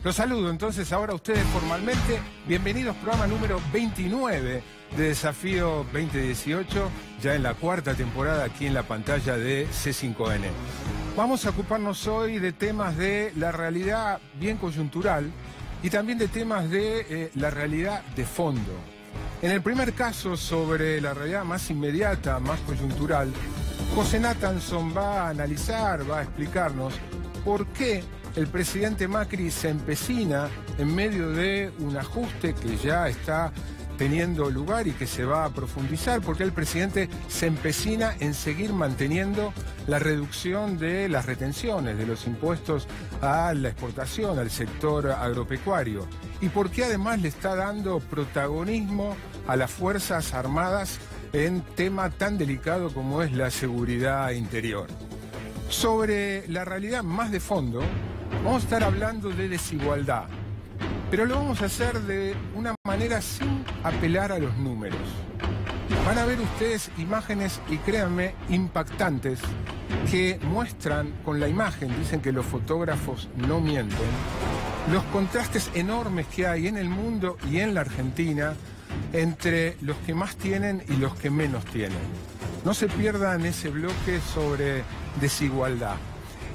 Los saludo entonces ahora a ustedes formalmente. Bienvenidos, programa número 29 de Desafío 2018, ya en la cuarta temporada aquí en la pantalla de C5N. Vamos a ocuparnos hoy de temas de la realidad bien coyuntural y también de temas de la realidad de fondo. En el primer caso, sobre la realidad más inmediata, más coyuntural, José Nathanson va a analizar, va a explicarnos por qué el presidente Macri se empecina en medio de un ajuste que ya está teniendo lugar y que se va a profundizar, porque el presidente se empecina en seguir manteniendo la reducción de las retenciones, de los impuestos a la exportación, al sector agropecuario, y porque además le está dando protagonismo a las Fuerzas Armadas en tema tan delicado como es la seguridad interior. Sobre la realidad más de fondo, vamos a estar hablando de desigualdad, pero lo vamos a hacer de una manera sin apelar a los números. Van a ver ustedes imágenes, y créanme, impactantes, que muestran con la imagen, dicen que los fotógrafos no mienten, los contrastes enormes que hay en el mundo y en la Argentina entre los que más tienen y los que menos tienen. No se pierdan ese bloque sobre desigualdad.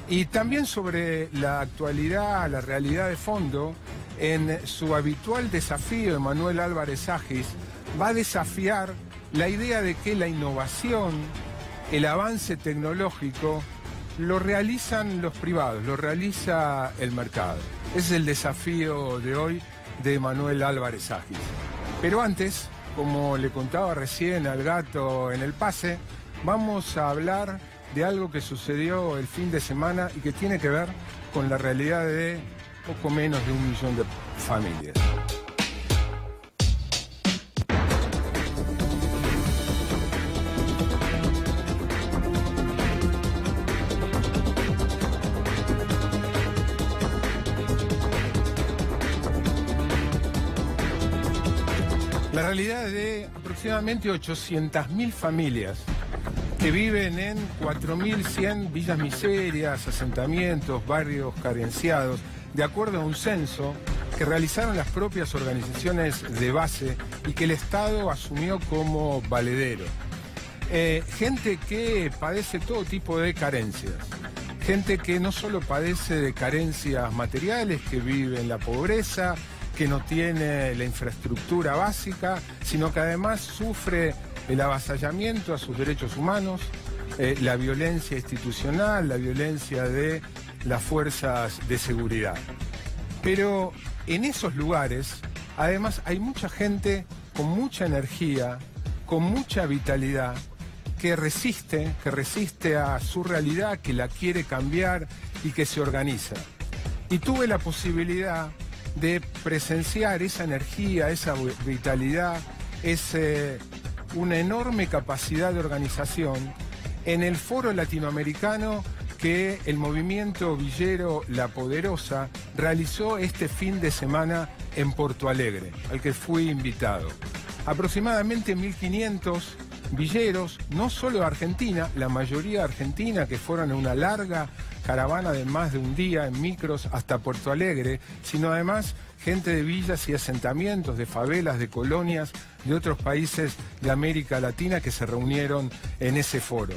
Y también sobre la actualidad, la realidad de fondo, en su habitual desafío, Emanuel Álvarez Agis va a desafiar la idea de que la innovación, el avance tecnológico, lo realizan los privados, lo realiza el mercado. Ese es el desafío de hoy de Emanuel Álvarez Agis. Pero antes, como le contaba recién al gato en el pase, vamos a hablar de algo que sucedió el fin de semana y que tiene que ver con la realidad de poco menos de 1 millón de familias. La realidad de aproximadamente 800.000 familias que viven en 4.100 villas miserias, asentamientos, barrios carenciados, de acuerdo a un censo que realizaron las propias organizaciones de base y que el Estado asumió como valedero. Gente que padece todo tipo de carencias. Gente que no solo padece de carencias materiales, que vive en la pobreza, que no tiene la infraestructura básica, sino que además sufre el avasallamiento a sus derechos humanos, la violencia institucional, la violencia de las fuerzas de seguridad. Pero en esos lugares, además, hay mucha gente con mucha energía, con mucha vitalidad, que resiste a su realidad, que la quiere cambiar y que se organiza. Y tuve la posibilidad de presenciar esa energía, esa vitalidad, una enorme capacidad de organización en el foro latinoamericano que el movimiento villero La Poderosa realizó este fin de semana en Porto Alegre, al que fui invitado. Aproximadamente 1.500 villeros, no solo de Argentina, la mayoría de Argentina, que fueron en una larga caravana de más de un día en micros hasta Porto Alegre, sino además gente de villas y asentamientos, de favelas, de colonias, de otros países de América Latina que se reunieron en ese foro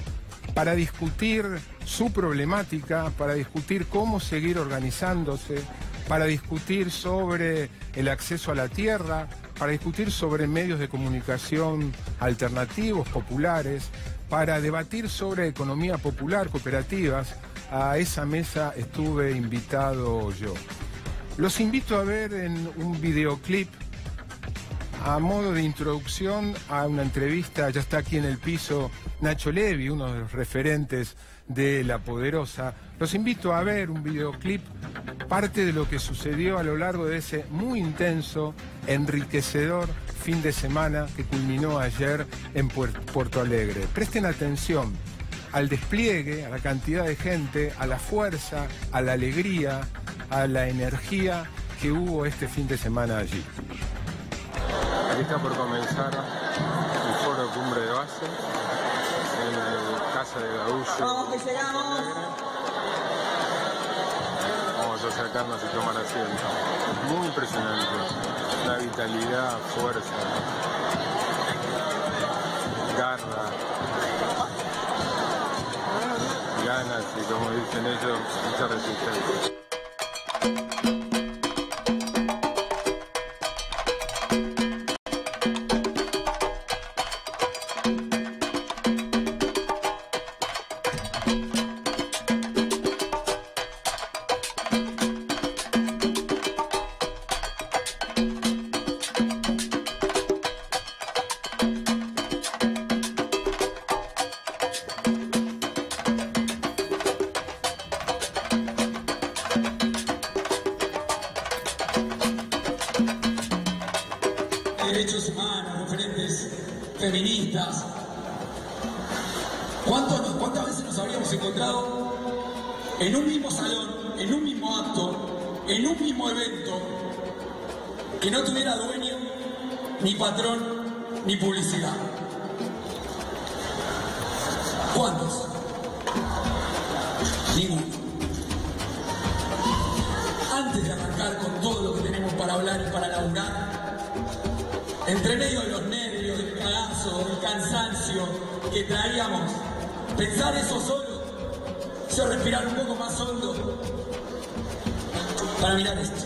para discutir su problemática, para discutir cómo seguir organizándose, para discutir sobre el acceso a la tierra, para discutir sobre medios de comunicación alternativos, populares, para debatir sobre economía popular, cooperativas. A esa mesa estuve invitado yo. Los invito a ver en un videoclip, a modo de introducción a una entrevista. Ya está aquí en el piso Nacho Levi, uno de los referentes de La Poderosa. Los invito a ver un videoclip, parte de lo que sucedió a lo largo de ese muy intenso, enriquecedor fin de semana que culminó ayer en Porto Alegre. Presten atención al despliegue, a la cantidad de gente, a la fuerza, a la alegría, a la energía que hubo este fin de semana allí. Aquí está por comenzar el foro Cumbre de Base en la Casa de Gaúcho. Vamos que llegamos. Vamos a sacarnos y tomar asiento. Muy impresionante. La vitalidad, fuerza, garra, ganas y, como dicen ellos, mucha resistencia. Derechos humanos, referentes feministas. ¿Cuántas veces nos habríamos encontrado en un mismo salón, en un mismo acto, en un mismo evento, que no tuviera dueño, ni patrón, ni publicidad? ¿Cuántos? Ninguno. Antes de arrancar con todo lo que tenemos para hablar y para laburar, entre medio de los nervios, del cagazo, del cansancio que traíamos, pensar eso solo, yo respirar un poco más hondo para mirar esto.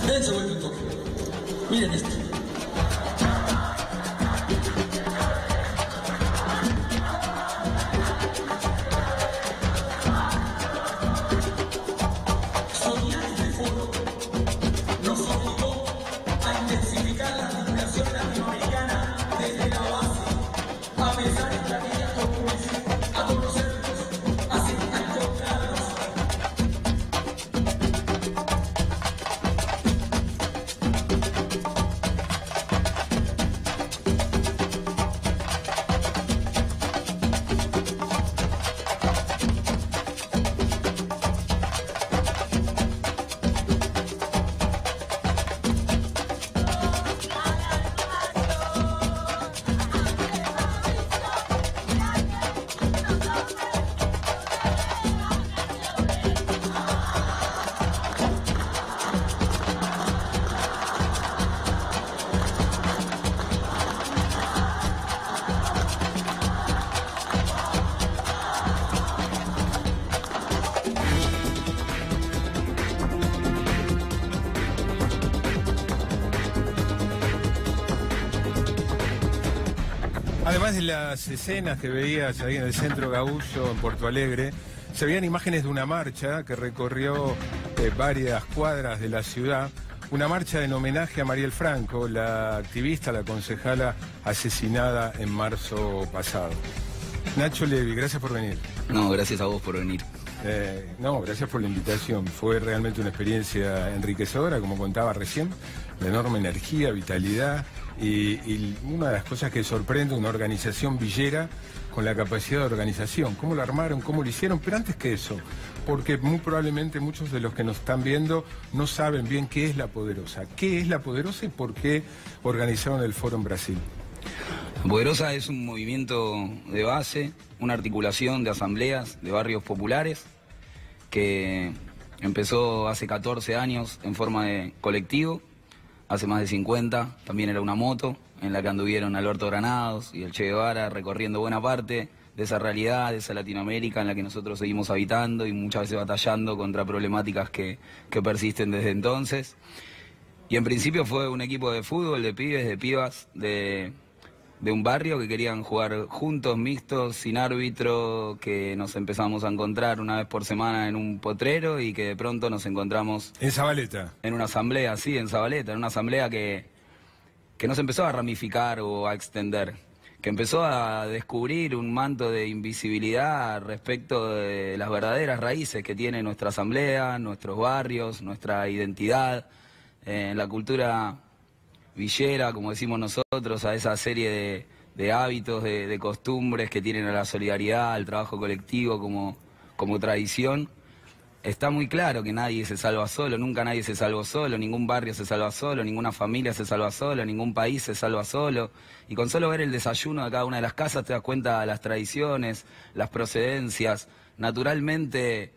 Dense vuelta un toque. Miren esto. Además de las escenas que veías ahí en el Centro Gaúcho, en Porto Alegre, se veían imágenes de una marcha que recorrió varias cuadras de la ciudad, una marcha en homenaje a Mariel Franco, la activista, la concejala asesinada en marzo pasado. Nacho Levi, gracias por venir. No, gracias a vos por venir. No, gracias por la invitación. Fue realmente una experiencia enriquecedora, como contaba recién, de enorme energía, vitalidad y una de las cosas que sorprende, una organización villera con la capacidad de organización. ¿Cómo lo armaron? ¿Cómo lo hicieron? Pero antes que eso, porque muy probablemente muchos de los que nos están viendo no saben bien qué es La Poderosa. ¿Qué es La Poderosa y por qué organizaron el foro en Brasil? La Poderosa es un movimiento de base, una articulación de asambleas de barrios populares que empezó hace 14 años en forma de colectivo, hace más de 50 también era una moto en la que anduvieron Alberto Granados y el Che Guevara recorriendo buena parte de esa realidad, de esa Latinoamérica en la que nosotros seguimos habitando y muchas veces batallando contra problemáticas que persisten desde entonces. Y en principio fue un equipo de fútbol, de pibes, de pibas, de un barrio que querían jugar juntos, mixtos, sin árbitro, que nos empezamos a encontrar una vez por semana en un potrero y que de pronto nos encontramos... ¿En Zabaleta? En una asamblea, sí, en Zabaleta, en una asamblea que nos empezó a ramificar o a extender, que empezó a descubrir un manto de invisibilidad respecto de las verdaderas raíces que tiene nuestra asamblea, nuestros barrios, nuestra identidad, la cultura villera, como decimos nosotros, a esa serie de hábitos, de costumbres que tienen a la solidaridad, al trabajo colectivo como tradición. Está muy claro que nadie se salva solo, nunca nadie se salvó solo, ningún barrio se salva solo, ninguna familia se salva solo, ningún país se salva solo. Y con solo ver el desayuno de cada una de las casas te das cuenta de las tradiciones, las procedencias. Naturalmente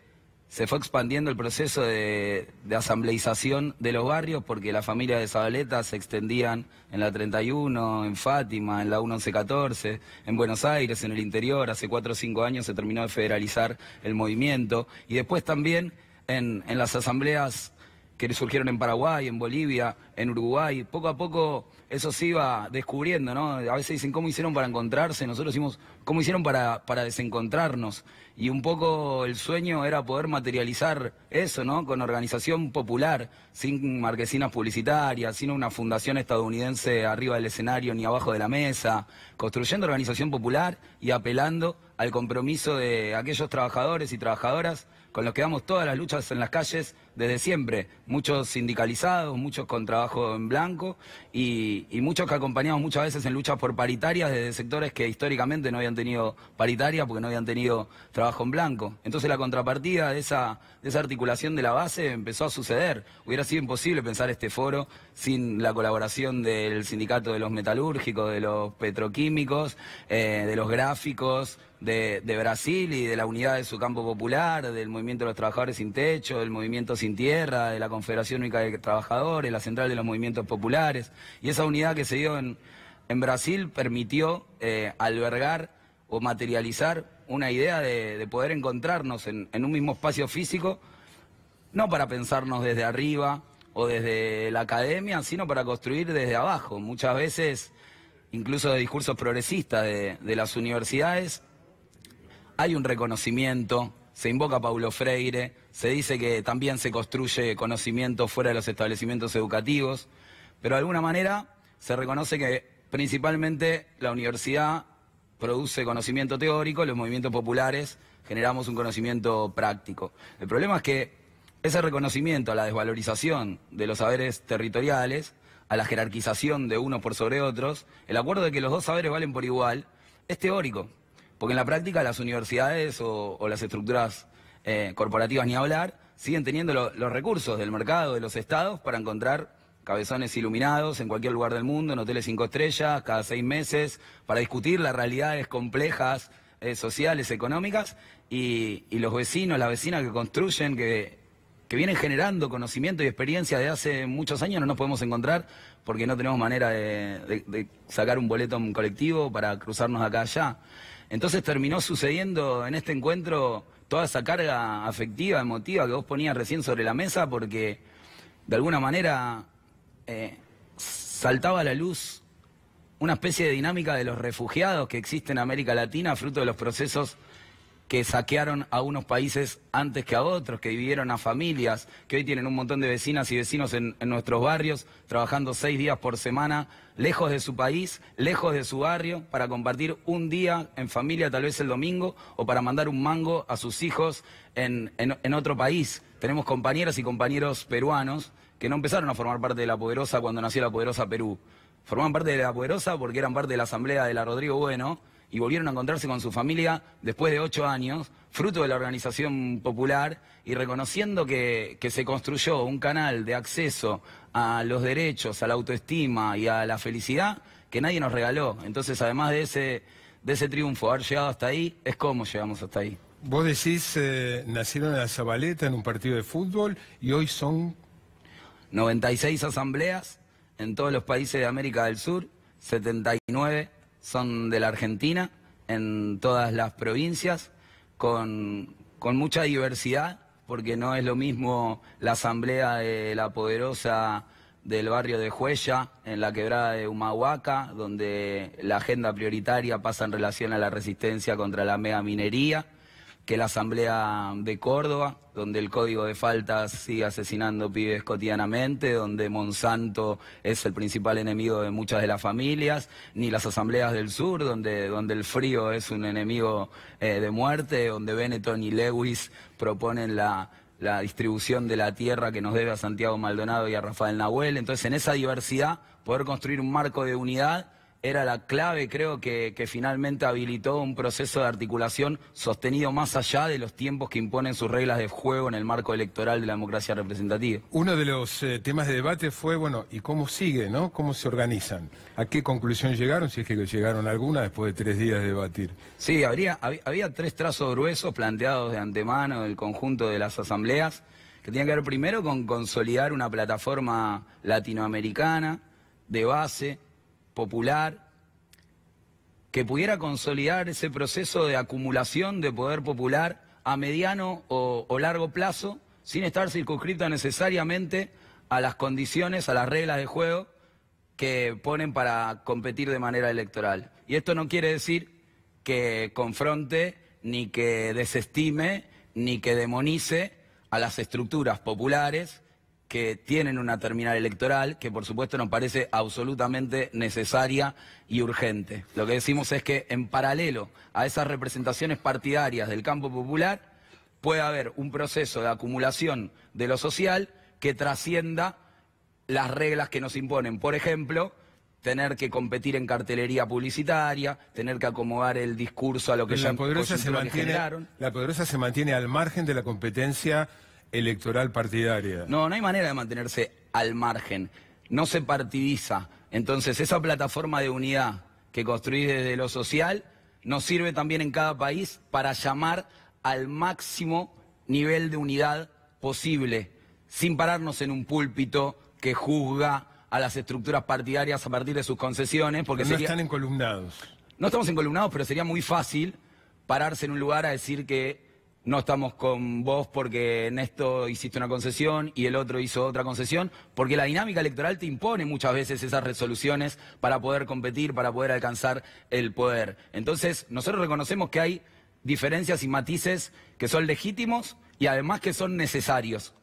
se fue expandiendo el proceso de asambleización de los barrios, porque las familias de Zabaleta se extendían en la 31, en Fátima, en la 1114, en Buenos Aires, en el interior. Hace 4 o 5 años se terminó de federalizar el movimiento. Y después también en las asambleas que surgieron en Paraguay, en Bolivia, en Uruguay. Poco a poco eso se iba descubriendo, ¿no? A veces dicen, ¿cómo hicieron para encontrarse? Nosotros decimos, ¿cómo hicieron para desencontrarnos? Y un poco el sueño era poder materializar eso, ¿no? Con organización popular, sin marquesinas publicitarias, sin una fundación estadounidense arriba del escenario ni abajo de la mesa, construyendo organización popular y apelando al compromiso de aquellos trabajadores y trabajadoras con los que damos todas las luchas en las calles desde siempre, muchos sindicalizados, muchos con trabajo en blanco y muchos que acompañamos muchas veces en luchas por paritarias desde sectores que históricamente no habían tenido paritaria porque no habían tenido trabajo en blanco. Entonces la contrapartida de esa articulación de la base empezó a suceder. Hubiera sido imposible pensar este foro sin la colaboración del sindicato de los metalúrgicos, de los petroquímicos, de los gráficos, de Brasil y de la unidad de su campo popular, del movimiento de los trabajadores sin techo, del movimiento sin tierra, de la Confederación Única de Trabajadores, la central de los movimientos populares. Y esa unidad que se dio en Brasil permitió albergar o materializar una idea de poder encontrarnos en un mismo espacio físico, no para pensarnos desde arriba o desde la academia, sino para construir desde abajo. Muchas veces, incluso de discursos progresistas de las universidades, hay un reconocimiento, se invoca a Paulo Freire, se dice que también se construye conocimiento fuera de los establecimientos educativos, pero de alguna manera se reconoce que principalmente la universidad produce conocimiento teórico, los movimientos populares generamos un conocimiento práctico. El problema es que ese reconocimiento a la desvalorización de los saberes territoriales, a la jerarquización de unos por sobre otros, el acuerdo de que los dos saberes valen por igual, es teórico. Porque en la práctica las universidades o las estructuras corporativas, ni hablar, siguen teniendo los recursos del mercado, de los estados, para encontrar cabezones iluminados en cualquier lugar del mundo, en hoteles 5 estrellas, cada 6 meses, para discutir las realidades complejas, sociales, económicas, y los vecinos, las vecinas que construyen, que vienen generando conocimiento y experiencia de hace muchos años, no nos podemos encontrar porque no tenemos manera de sacar un boleto en colectivo para cruzarnos acá allá. Entonces terminó sucediendo en este encuentro toda esa carga afectiva, emotiva que vos ponías recién sobre la mesa, porque de alguna manera saltaba a la luz una especie de dinámica de los refugiados que existe en América Latina, fruto de los procesos que saquearon a unos países antes que a otros, que dividieron a familias, que hoy tienen un montón de vecinas y vecinos en nuestros barrios, trabajando 6 días por semana, lejos de su país, lejos de su barrio, para compartir un día en familia, tal vez el domingo, o para mandar un mango a sus hijos en otro país. Tenemos compañeras y compañeros peruanos que no empezaron a formar parte de La Poderosa cuando nació La Poderosa Perú. Formaban parte de La Poderosa porque eran parte de la asamblea de la Rodrigo Bueno, y volvieron a encontrarse con su familia después de 8 años, fruto de la organización popular, y reconociendo que se construyó un canal de acceso a los derechos, a la autoestima y a la felicidad que nadie nos regaló. Entonces, además de ese triunfo, haber llegado hasta ahí, es cómo llegamos hasta ahí. Vos decís, nacieron en la Zabaleta en un partido de fútbol y hoy son 96 asambleas en todos los países de América del Sur, 79 son de la Argentina, en todas las provincias, con mucha diversidad, porque no es lo mismo la asamblea de La Poderosa del barrio de Juella, en la quebrada de Humahuaca, donde la agenda prioritaria pasa en relación a la resistencia contra la megaminería, que la asamblea de Córdoba, donde el código de faltas sigue asesinando pibes cotidianamente, donde Monsanto es el principal enemigo de muchas de las familias, ni las asambleas del sur, donde el frío es un enemigo de muerte, donde Benetton y Lewis proponen la distribución de la tierra que nos debe a Santiago Maldonado y a Rafael Nahuel. Entonces, en esa diversidad, poder construir un marco de unidad era la clave, creo, que finalmente habilitó un proceso de articulación sostenido más allá de los tiempos que imponen sus reglas de juego en el marco electoral de la democracia representativa. Uno de los temas de debate fue, bueno, ¿y cómo sigue, no? ¿Cómo se organizan? ¿A qué conclusión llegaron, si es que llegaron a alguna después de 3 días de debatir? Sí, había 3 trazos gruesos planteados de antemano del conjunto de las asambleas, que tenían que ver primero con consolidar una plataforma latinoamericana de base, popular, que pudiera consolidar ese proceso de acumulación de poder popular a mediano o largo plazo, sin estar circunscrito necesariamente a las condiciones, a las reglas de juego que ponen para competir de manera electoral. Y esto no quiere decir que confronte, ni que desestime, ni que demonice a las estructuras populares que tienen una terminal electoral, que por supuesto nos parece absolutamente necesaria y urgente. Lo que decimos es que en paralelo a esas representaciones partidarias del campo popular, puede haber un proceso de acumulación de lo social que trascienda las reglas que nos imponen. Por ejemplo, tener que competir en cartelería publicitaria, tener que acomodar el discurso a lo que ya generaron. La poderosa se mantiene al margen de la competencia electoral partidaria. No hay manera de mantenerse al margen. No se partidiza. Entonces, esa plataforma de unidad que construís desde lo social nos sirve también en cada país para llamar al máximo nivel de unidad posible, sin pararnos en un púlpito que juzga a las estructuras partidarias a partir de sus concesiones, porque no están encolumnados. No estamos encolumnados, pero sería muy fácil pararse en un lugar a decir que no estamos con vos porque en esto hiciste una concesión y el otro hizo otra concesión, porque la dinámica electoral te impone muchas veces esas resoluciones para poder competir, para poder alcanzar el poder. Entonces, nosotros reconocemos que hay diferencias y matices que son legítimos y además que son necesarios.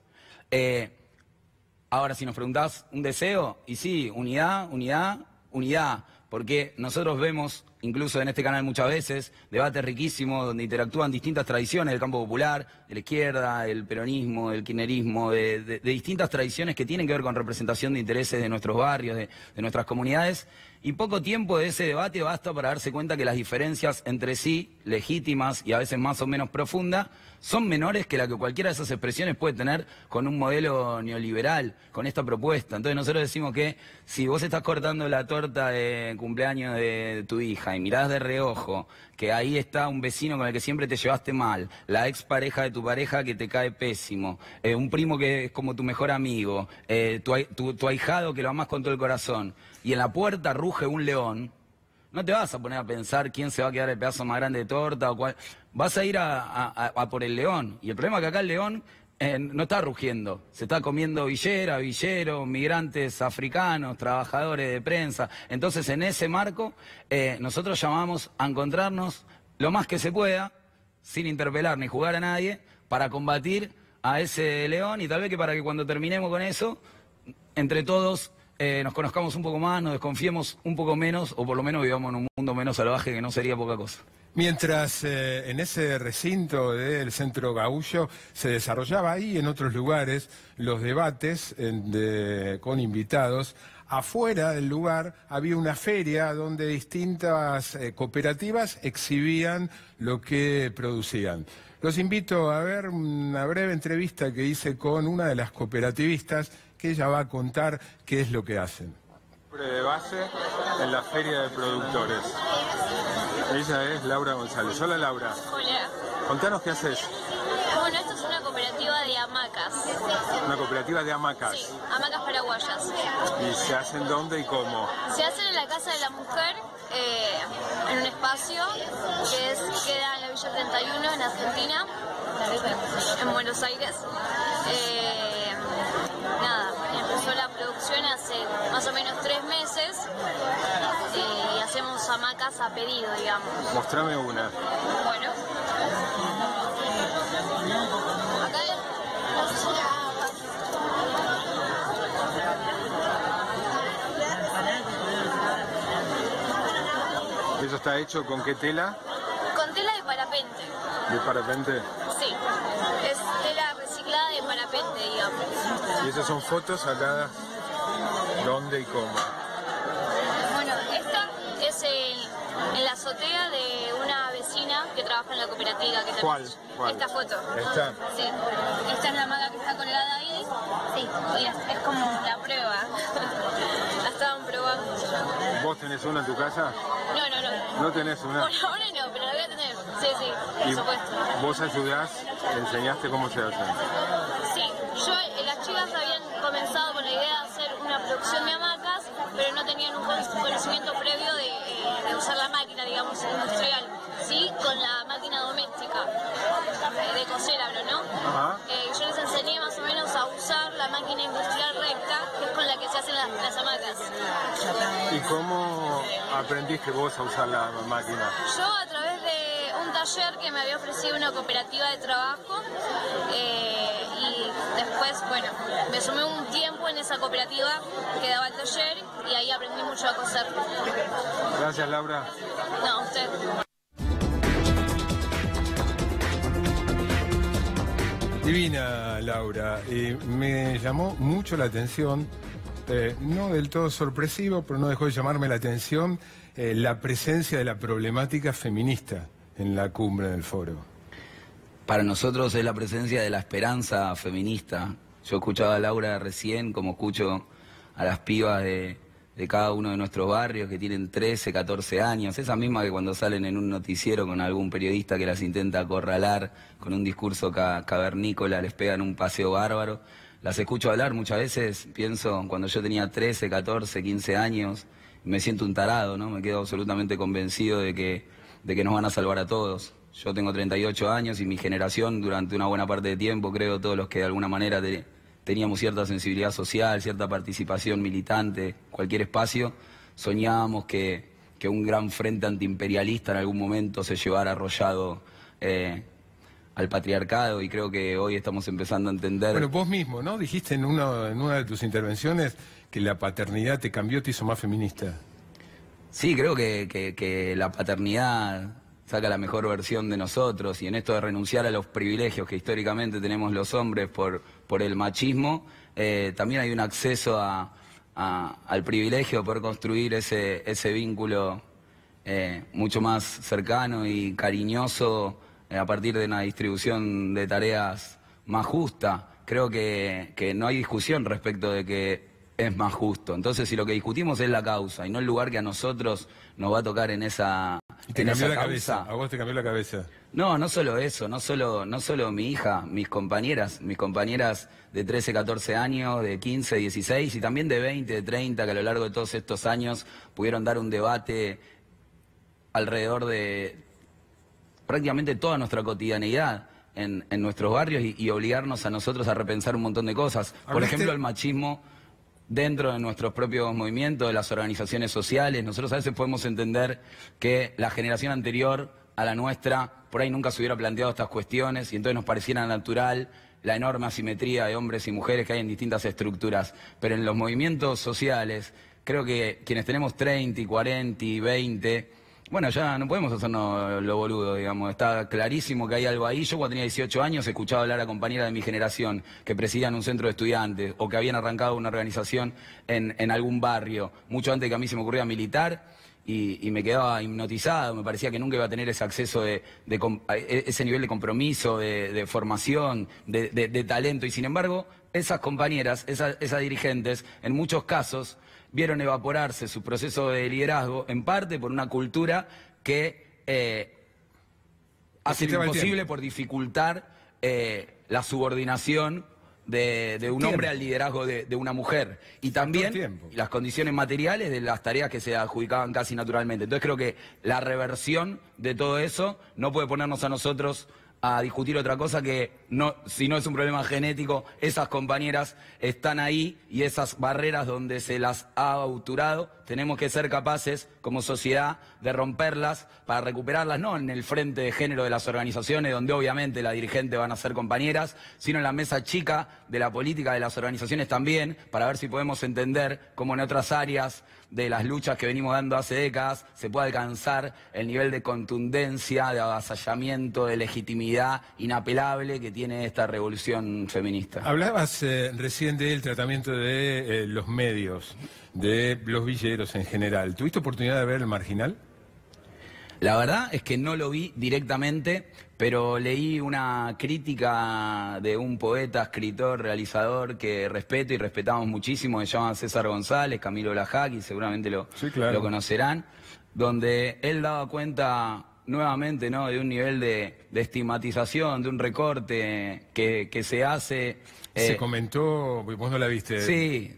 Ahora, si nos preguntás un deseo, y sí, unidad, unidad, unidad, porque nosotros vemos, incluso en este canal muchas veces, debates riquísimos donde interactúan distintas tradiciones del campo popular, de la izquierda, el peronismo, el kirchnerismo, de distintas tradiciones que tienen que ver con representación de intereses de nuestros barrios, de nuestras comunidades, y poco tiempo de ese debate basta para darse cuenta que las diferencias entre sí, legítimas y a veces más o menos profundas, son menores que la que cualquiera de esas expresiones puede tener con un modelo neoliberal, con esta propuesta. Entonces nosotros decimos que si vos estás cortando la torta de cumpleaños de tu hija y mirás de reojo que ahí está un vecino con el que siempre te llevaste mal, la expareja de tu pareja que te cae pésimo, un primo que es como tu mejor amigo, tu ahijado que lo amás con todo el corazón, y en la puerta ruge un león, no te vas a poner a pensar quién se va a quedar el pedazo más grande de torta o cuál. Vas a ir a por el león. Y el problema es que acá el león no está rugiendo. Se está comiendo villeros, migrantes africanos, trabajadores de prensa. Entonces, en ese marco, nosotros llamamos a encontrarnos lo más que se pueda, sin interpelar ni jugar a nadie, para combatir a ese león y tal vez que para que cuando terminemos con eso, entre todos nos conozcamos un poco más, nos desconfiemos un poco menos, o por lo menos vivamos en un mundo menos salvaje, que no sería poca cosa. Mientras en ese recinto del Centro Gaullo se desarrollaba ahí y en otros lugares los debates con invitados, afuera del lugar había una feria donde distintas cooperativas exhibían lo que producían. Los invito a ver una breve entrevista que hice con una de las cooperativistas, que ella va a contar qué es lo que hacen. De base en la Feria de Productores. Ella es Laura González. Hola, Laura. Hola. Contanos qué haces. Bueno, esto es una cooperativa de hamacas. Una cooperativa de hamacas. Sí, hamacas paraguayas. ¿Y se hacen dónde y cómo? Se hacen en la Casa de la Mujer, en un espacio que queda en la Villa 31, en Argentina, en Buenos Aires. Nada, empezó la producción hace más o menos 3 meses y hacemos hamacas a pedido, digamos. Mostrame una. Bueno. Acá ¿Eso está hecho con qué tela? con tela de parapente. ¿De parapente? Sí, es tela reciclada de parapente, digamos. ¿Y esas son fotos sacadas dónde y cómo? Bueno, esta la azotea de una vecina que trabaja en la cooperativa. Que ¿Cuál? Esta foto. ¿Esta? Sí. Esta es la hamaca que está colgada ahí. Sí. Y es como la prueba. La estaban probando. ¿Vos tenés una en tu casa? No. ¿No tenés una? Por ahora no, pero la voy a tener. Sí, por supuesto. ¿Vos ayudás? ¿Le enseñaste cómo se hace? Sí, las chicas habían comenzado con la idea de hacer una producción de hamacas, pero no tenían un conocimiento previo de usar la máquina, digamos, industrial. Sí, con la máquina doméstica, de coser hablo, ¿no? Ajá. Yo les enseñé más o menos a usar la máquina industrial recta, que es con la que se hacen las hamacas. ¿Y cómo aprendiste vos a usar la máquina? Yo a través de un taller que me había ofrecido una cooperativa de trabajo y después, bueno, me sumé un tiempo en esa cooperativa que daba el taller y ahí aprendí mucho a coser. Gracias, Laura. No, usted. Divina, Laura. Me llamó mucho la atención, no del todo sorpresivo, pero no dejó de llamarme la atención, la presencia de la problemática feminista en la cumbre del foro. Para nosotros es la presencia de la esperanza feminista. Yo escuchaba a Laura recién, como escucho a las pibas de cada uno de nuestros barrios que tienen 13, 14 años, esa misma que cuando salen en un noticiero con algún periodista que las intenta acorralar con un discurso cavernícola, les pegan un paseo bárbaro. Las escucho hablar muchas veces, pienso, cuando yo tenía 13, 14, 15 años, me siento un tarado, ¿no? Me quedo absolutamente convencido de que nos van a salvar a todos. Yo tengo 38 años y mi generación, durante una buena parte de tiempo, creo todos los que de alguna manera teníamos cierta sensibilidad social, cierta participación militante, cualquier espacio, soñábamos que un gran frente antiimperialista en algún momento se llevara arrollado al patriarcado, y creo que hoy estamos empezando a entender... Bueno, vos mismo, ¿no? Dijiste en una de tus intervenciones que la paternidad te cambió, te hizo más feminista. Sí, creo que la paternidad saca la mejor versión de nosotros, y en esto de renunciar a los privilegios que históricamente tenemos los hombres por el machismo, también hay un acceso al privilegio de poder construir ese vínculo mucho más cercano y cariñoso a partir de una distribución de tareas más justa. Creo que no hay discusión respecto de que es más justo. Entonces, si lo que discutimos es la causa y no el lugar que a nosotros nos va a tocar en esa ¿Te cambió la cabeza? ¿A vos te cambió la cabeza? No solo eso, no solo mi hija, mis compañeras de 13, 14 años, de 15, 16 y también de 20, de 30, que a lo largo de todos estos años pudieron dar un debate alrededor de prácticamente toda nuestra cotidianeidad en nuestros barrios y obligarnos a nosotros a repensar un montón de cosas. Por ejemplo, el machismo dentro de nuestros propios movimientos, de las organizaciones sociales. Nosotros a veces podemos entender que la generación anterior a la nuestra por ahí nunca se hubiera planteado estas cuestiones y entonces nos pareciera natural la enorme asimetría de hombres y mujeres que hay en distintas estructuras. Pero en los movimientos sociales, creo que quienes tenemos 30 y 40 y 20... Bueno, ya no podemos hacernos lo boludo, digamos. Está clarísimo que hay algo ahí. Yo cuando tenía 18 años escuchaba hablar a compañeras de mi generación que presidían un centro de estudiantes o que habían arrancado una organización en algún barrio, mucho antes que a mí se me ocurría militar, y me quedaba hipnotizado. Me parecía que nunca iba a tener ese acceso ese nivel de compromiso, de formación, de talento. Y sin embargo, esas compañeras, esas dirigentes, en muchos casos vieron evaporarse su proceso de liderazgo, en parte por una cultura que hace lo imposible por dificultar la subordinación de un hombre al liderazgo de una mujer. Y también las condiciones materiales de las tareas que se adjudicaban casi naturalmente. Entonces creo que la reversión de todo eso no puede ponernos a nosotros a discutir otra cosa que, si no es un problema genético, esas compañeras están ahí y esas barreras donde se las ha auturado, tenemos que ser capaces como sociedad de romperlas para recuperarlas, no en el frente de género de las organizaciones, donde obviamente las dirigentes van a ser compañeras, sino en la mesa chica de la política de las organizaciones también, para ver si podemos entender cómo en otras áreas de las luchas que venimos dando hace décadas se puede alcanzar el nivel de contundencia, de avasallamiento, de legitimidad inapelable que tiene esta revolución feminista. Hablabas recién del tratamiento de los medios, de los villeros en general. ¿Tuviste oportunidad de ver El Marginal? La verdad es que no lo vi directamente, pero leí una crítica de un poeta, escritor, realizador que respeto y respetamos muchísimo, se llama César González, Camilo Lajaki, seguramente lo conocerán, donde él daba cuenta nuevamente, ¿no?, de un nivel de estigmatización, de un recorte que se hace. Se comentó, vos no la viste.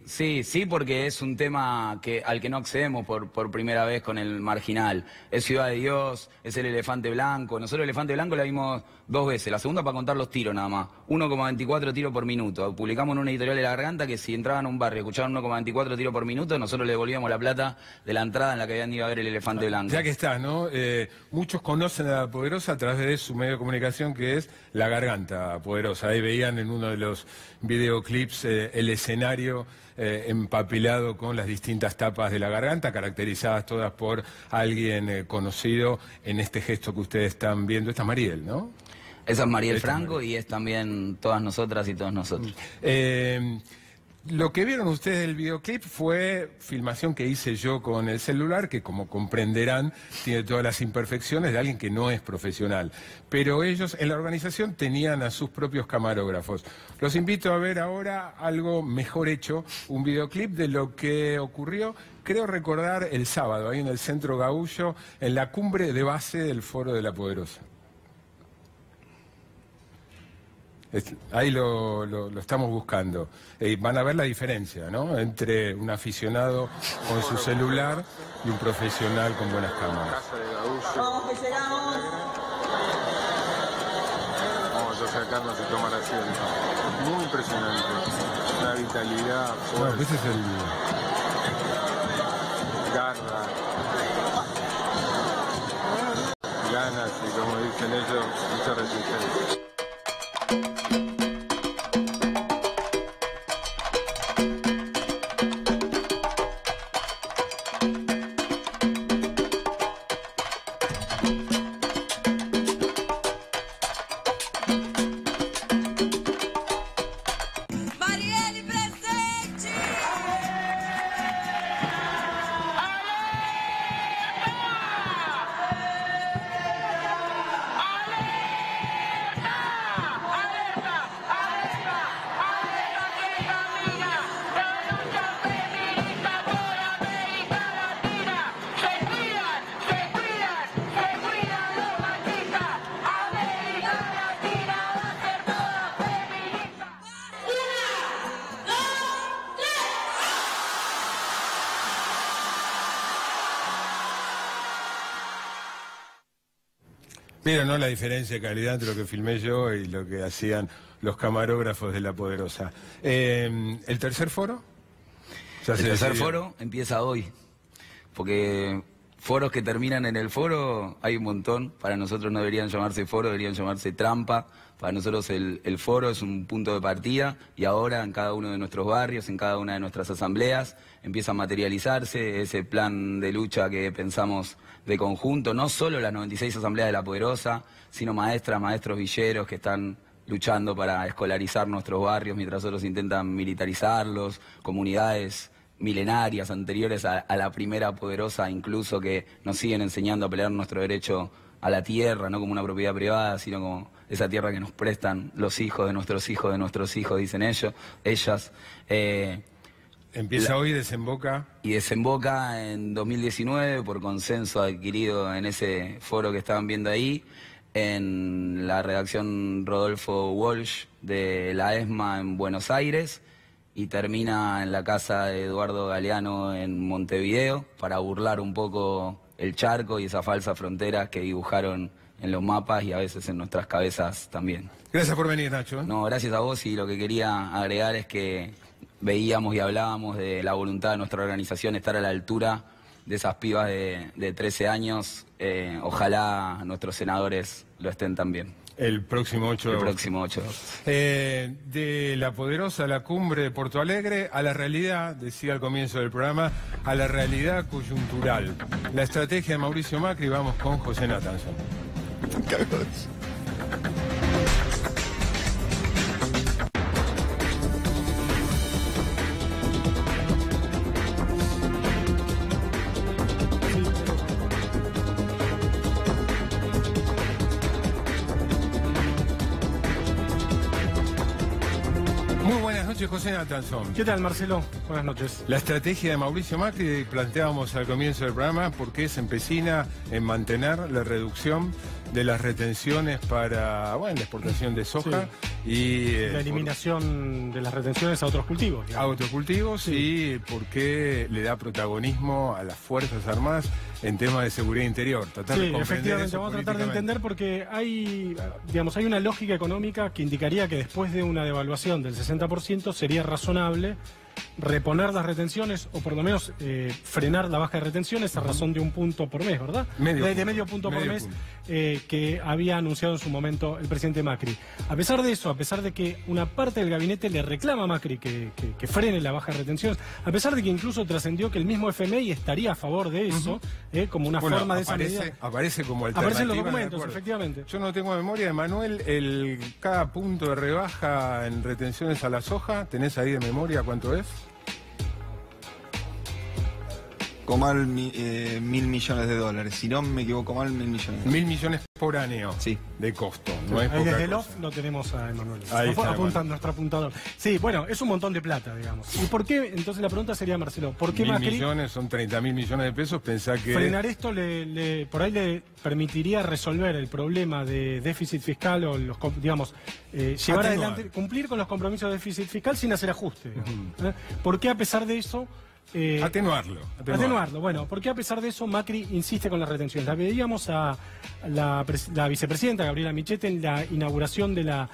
Sí, porque es un tema al que no accedemos por primera vez con el Marginal. Es Ciudad de Dios, es el Elefante Blanco. Nosotros el Elefante Blanco la vimos 2 veces, la segunda para contar los tiros nada más. 1,24 tiros por minuto. Publicamos en una editorial de La Garganta que si entraban a un barrio y escuchaban 1,24 tiros por minuto, nosotros le devolvíamos la plata de la entrada en la que habían ido a ver el Elefante Blanco. Ya que está, ¿no? Muchos conocen a La Poderosa a través de su medio de comunicación que es La Garganta Poderosa. Ahí veían en uno de los videoclips el escenario empapelado con las distintas tapas de La Garganta, caracterizadas todas por alguien conocido en este gesto que ustedes están viendo. Esta es Mariel, ¿no? Esa es Mariel Franco y es también todas nosotras y todos nosotros. Lo que vieron ustedes del videoclip fue filmación que hice yo con el celular, que como comprenderán tiene todas las imperfecciones de alguien que no es profesional. Pero ellos en la organización tenían a sus propios camarógrafos. Los invito a ver ahora algo mejor hecho, un videoclip de lo que ocurrió, creo recordar, el sábado, ahí en el Centro Gaullo, en la cumbre de base del Foro de La Poderosa. Ahí lo estamos buscando. Van a ver la diferencia, ¿no?, entre un aficionado con su celular y un profesional con buenas cámaras. Vamos que llegamos. Vamos acercarnos a tomar asiento. Muy impresionante. Una vitalidad, fuerza, Ese es el... garra, ganas y, como dicen ellos, mucha resistencia. Pero no la diferencia de calidad entre lo que filmé yo y lo que hacían los camarógrafos de La Poderosa. ¿El tercer foro? El tercer foro empieza hoy, porque foros que terminan en el foro hay un montón. Para nosotros no deberían llamarse foro, deberían llamarse trampa. Para nosotros el foro es un punto de partida y ahora en cada uno de nuestros barrios, en cada una de nuestras asambleas, empieza a materializarse ese plan de lucha que pensamos de conjunto, no solo las 96 asambleas de La Poderosa, sino maestros villeros que están luchando para escolarizar nuestros barrios mientras otros intentan militarizarlos, comunidades milenarias anteriores a la primera Poderosa incluso que nos siguen enseñando a pelear nuestro derecho a la tierra, no como una propiedad privada, sino como esa tierra que nos prestan los hijos de nuestros hijos, dicen ellas. Empieza hoy y desemboca. Y desemboca en 2019 por consenso adquirido en ese foro que estaban viendo ahí, en la redacción Rodolfo Walsh de la ESMA en Buenos Aires, y termina en la casa de Eduardo Galeano en Montevideo para burlar un poco el charco y esa falsa frontera que dibujaron en los mapas y a veces en nuestras cabezas también. Gracias por venir, Nacho. No, gracias a vos, y lo que quería agregar es que veíamos y hablábamos de la voluntad de nuestra organización estar a la altura de esas pibas de 13 años. Ojalá nuestros senadores lo estén también. El próximo 8 de agosto. El próximo 8 de agosto. De La Poderosa a la cumbre de Porto Alegre, a la realidad, decía al comienzo del programa, a la realidad coyuntural. La estrategia de Mauricio Macri, vamos con José Natanson. José Natanson. ¿Qué tal, Marcelo? Buenas noches. La estrategia de Mauricio Macri, planteábamos al comienzo del programa, porque se empecina en mantener la reducción de las retenciones para la exportación de soja y la eliminación de las retenciones a otros cultivos. A otros cultivos y porque le da protagonismo a las Fuerzas Armadas en temas de seguridad interior. Efectivamente, vamos a tratar de entender porque hay una lógica económica que indicaría que después de una devaluación del 60% sería razonable reponer las retenciones o por lo menos frenar la baja de retenciones a razón de 1 punto por mes, ¿verdad? De medio punto por mes que había anunciado en su momento el presidente Macri. A pesar de eso, a pesar de que una parte del gabinete le reclama a Macri que frene la baja de retenciones, a pesar de que incluso trascendió que el mismo FMI estaría a favor de eso, como una forma de esa medida. Aparece como alternativa. Aparecen los documentos, efectivamente. Yo no tengo memoria, Emanuel, cada punto de rebaja en retenciones a la soja, ¿tenés ahí de memoria cuánto es? Comal, $1.000 millones. Si no me equivoco mal, 1.000 millones. 1.000 millones por año de costo. No es desde el off lo tenemos a Emanuel. Ahí está nuestro apuntador. Sí, bueno, es un montón de plata, digamos. ¿Y por qué? Entonces la pregunta sería, Marcelo, ¿por qué Macri... 1.000 millones son 30.000 millones de pesos, pensá que... Frenar esto por ahí le permitiría resolver el problema de déficit fiscal o llevar adelante, cumplir con los compromisos de déficit fiscal sin hacer ajuste. ¿Por qué a pesar de eso... Atenuarlo. Bueno, porque a pesar de eso Macri insiste con las retenciones. La veíamos a la vicepresidenta Gabriela Michetti en la inauguración de la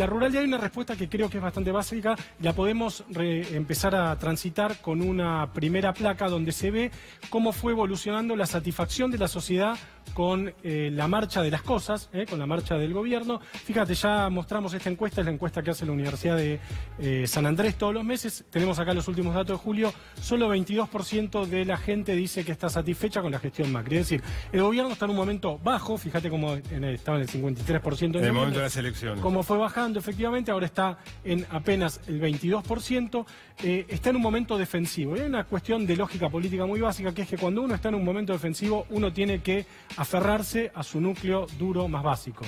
rural y hay una respuesta que creo que es bastante básica. La podemos empezar a transitar con una primera placa donde se ve cómo fue evolucionando la satisfacción de la sociedad con la marcha de las cosas, con la marcha del gobierno. Fíjate, ya mostramos esta encuesta, es la encuesta que hace la Universidad de San Andrés todos los meses. Tenemos acá los últimos datos de julio. Solo 22% de la gente dice que está satisfecha con la gestión Macri. Es decir, el gobierno está en un momento bajo, fíjate cómo estaba en el 53% en el momento de las elecciones. Como fue bajando, efectivamente, ahora está en apenas el 22%, está en un momento defensivo. Y hay una cuestión de lógica política muy básica, que es que cuando uno está en un momento defensivo, uno tiene que aferrarse a su núcleo duro más básico,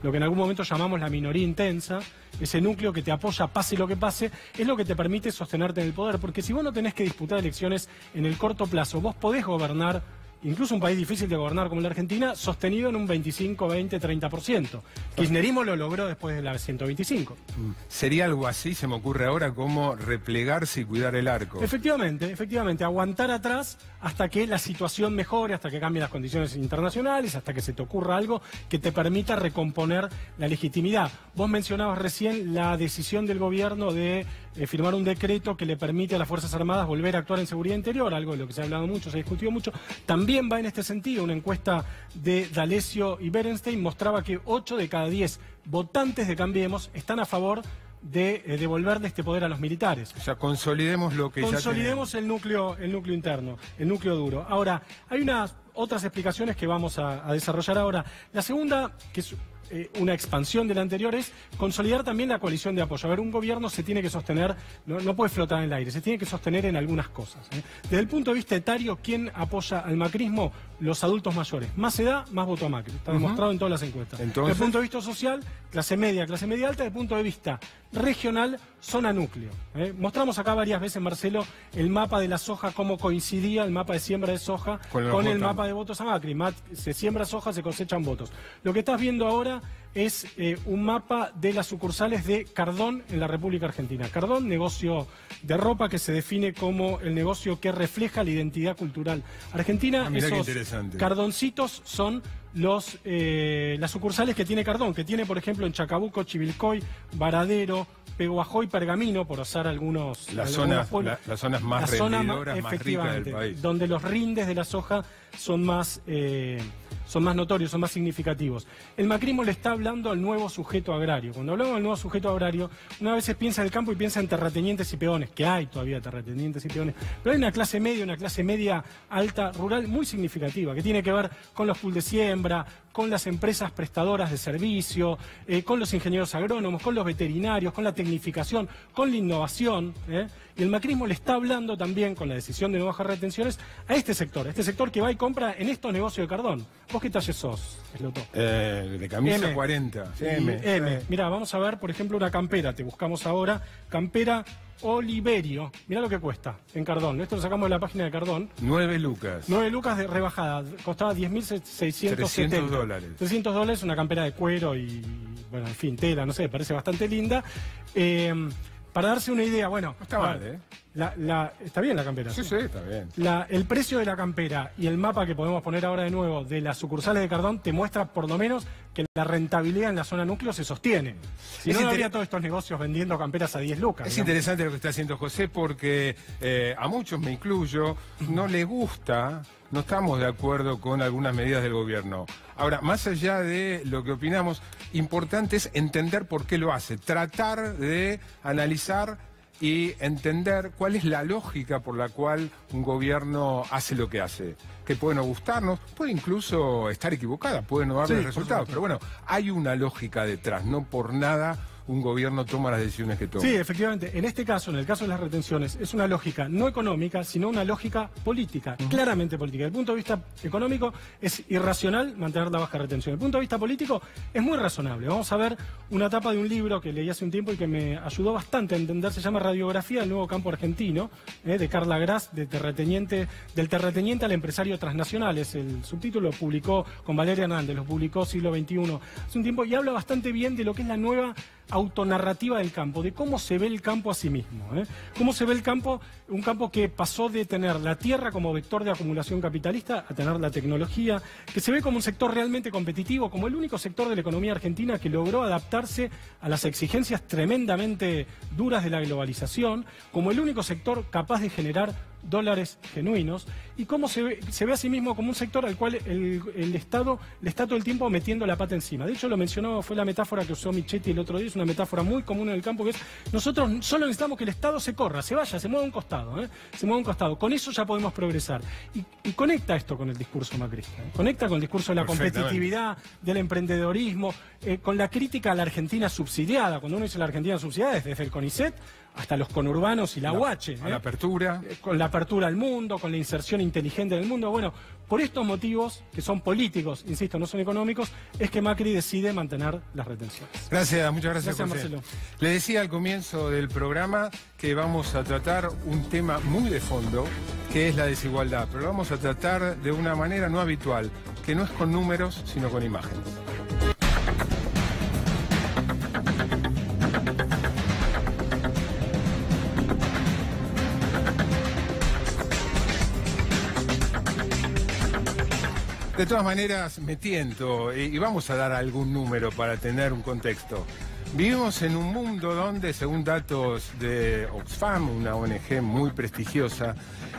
lo que en algún momento llamamos la minoría intensa. Ese núcleo que te apoya pase lo que pase, es lo que te permite sostenerte en el poder, porque si vos no tenés que disputar elecciones en el corto plazo, vos podés gobernar, incluso un país difícil de gobernar como la Argentina, sostenido en un 25, 20, 30%. Kirchnerismo lo logró después de la 125. ¿Sería algo así, se me ocurre ahora, como replegarse y cuidar el arco? Efectivamente, aguantar atrás hasta que la situación mejore, hasta que cambien las condiciones internacionales, hasta que se te ocurra algo que te permita recomponer la legitimidad. Vos mencionabas recién la decisión del gobierno de firmar un decreto que le permite a las Fuerzas Armadas volver a actuar en seguridad interior, algo de lo que se ha hablado mucho, se ha discutido mucho. También va en este sentido. Una encuesta de D'Alessio y Berenstein mostraba que 8 de cada 10 votantes de Cambiemos están a favor de devolverle este poder a los militares. O sea, consolidemos lo que consolidemos ya tenemos. el núcleo interno, el núcleo duro. Ahora, hay unas otras explicaciones que vamos a desarrollar ahora. La segunda, que es una expansión de la anterior, es consolidar también la coalición de apoyo. A ver, un gobierno se tiene que sostener, no puede flotar en el aire, se tiene que sostener en algunas cosas. Desde el punto de vista etario, ¿quién apoya al macrismo? Los adultos mayores. Más edad, más voto a Macri. Está demostrado en todas las encuestas. Entonces, desde el punto de vista social, clase media alta. Desde el punto de vista regional, zona núcleo. Mostramos acá varias veces, Marcelo, el mapa de la soja, cómo coincidía el mapa de siembra de soja con el mapa de votos a Macri. Se siembra soja, se cosechan votos. Lo que estás viendo ahora es un mapa de las sucursales de Cardón en la República Argentina. Cardón, negocio de ropa que se define como el negocio que refleja la identidad cultural argentina. Mirá qué interesante. Cardoncitos son las sucursales que tiene Cardón, que tiene, por ejemplo, en Chacabuco, Chivilcoy, Varadero, Peguajó y Pergamino, por usar algunos... Las zonas más rendidoras, más ricas del país. Donde los rindes de la soja son más notorios, son más significativos. El macrismo le está hablando al nuevo sujeto agrario. Cuando hablamos del nuevo sujeto agrario, una vez piensa en el campo y piensa en terratenientes y peones, que hay todavía terratenientes y peones, pero hay una clase media alta rural muy significativa, que tiene que ver con los pools de siembra, con las empresas prestadoras de servicio, con los ingenieros agrónomos, con los veterinarios, con la tecnificación, con la innovación. Y el macrismo le está hablando también, con la decisión de no bajar retenciones, a este sector que va y compra en estos negocios de Cardón. ¿Vos qué talle sos, Esloto? De camisa M. 40. M. Mira, vamos a ver, por ejemplo, una campera. Te buscamos ahora. Campera Oliverio. Mirá lo que cuesta en Cardón. Esto lo sacamos de la página de Cardón. 9 lucas. 9 lucas de rebajada. Costaba 10.670. $300. $300, una campera de cuero y, bueno, en fin, tela, no sé, parece bastante linda. Para darse una idea, bueno... No está mal, ¿eh? Está bien la campera. Sí, está bien. El precio de la campera y el mapa que podemos poner ahora de nuevo de las sucursales de Cardón te muestra por lo menos que la rentabilidad en la zona núcleo se sostiene. Si no habría todos estos negocios vendiendo camperas a 10 lucas. Es interesante lo que está haciendo José porque a muchos, me incluyo, no le gusta, no estamos de acuerdo con algunas medidas del gobierno. Ahora, más allá de lo que opinamos, importante es entender por qué lo hace, tratar de analizar y entender cuál es la lógica por la cual un gobierno hace lo que hace. Que puede no gustarnos, puede incluso estar equivocada, puede no darle resultados, pero bueno, hay una lógica detrás, no por nada un gobierno toma las decisiones que toma. Sí, efectivamente. En este caso, en el caso de las retenciones, es una lógica no económica, sino una lógica política, claramente política. Desde el punto de vista económico es irracional mantener la baja retención. Desde el punto de vista político es muy razonable. Vamos a ver una etapa de un libro que leí hace un tiempo y que me ayudó bastante a entender. Se llama Radiografía del Nuevo Campo Argentino, de Carla Gras, del terrateniente al empresario transnacional. Es el subtítulo, publicó con Valeria Hernández, lo publicó Siglo XXI hace un tiempo y habla bastante bien de lo que es la nueva autonarrativa del campo, de cómo se ve el campo a sí mismo. Cómo se ve el campo, un campo que pasó de tener la tierra como vector de acumulación capitalista a tener la tecnología, que se ve como un sector realmente competitivo, como el único sector de la economía argentina que logró adaptarse a las exigencias tremendamente duras de la globalización, como el único sector capaz de generar dólares genuinos, y cómo se ve a sí mismo como un sector al cual el Estado le está todo el tiempo metiendo la pata encima. De hecho, lo mencionó, fue la metáfora que usó Michetti el otro día, es una metáfora muy común en el campo, que es: nosotros solo necesitamos que el Estado se corra, se vaya, se mueva a un costado, se mueva a un costado. Con eso ya podemos progresar. Y conecta esto con el discurso macrista, conecta con el discurso de la competitividad, del emprendedorismo, con la crítica a la Argentina subsidiada. Cuando uno dice la Argentina subsidiada, es desde el CONICET hasta los conurbanos y la UH. La apertura. Con la apertura al mundo, con la inserción inteligente en el mundo. Bueno, por estos motivos, que son políticos, insisto, no son económicos, es que Macri decide mantener las retenciones. Gracias, muchas gracias, José. Marcelo. Le decía al comienzo del programa que vamos a tratar un tema muy de fondo, que es la desigualdad, pero lo vamos a tratar de una manera no habitual, que no es con números, sino con imágenes. De todas maneras, me tiento, y vamos a dar algún número para tener un contexto. Vivimos en un mundo donde, según datos de Oxfam, una ONG muy prestigiosa,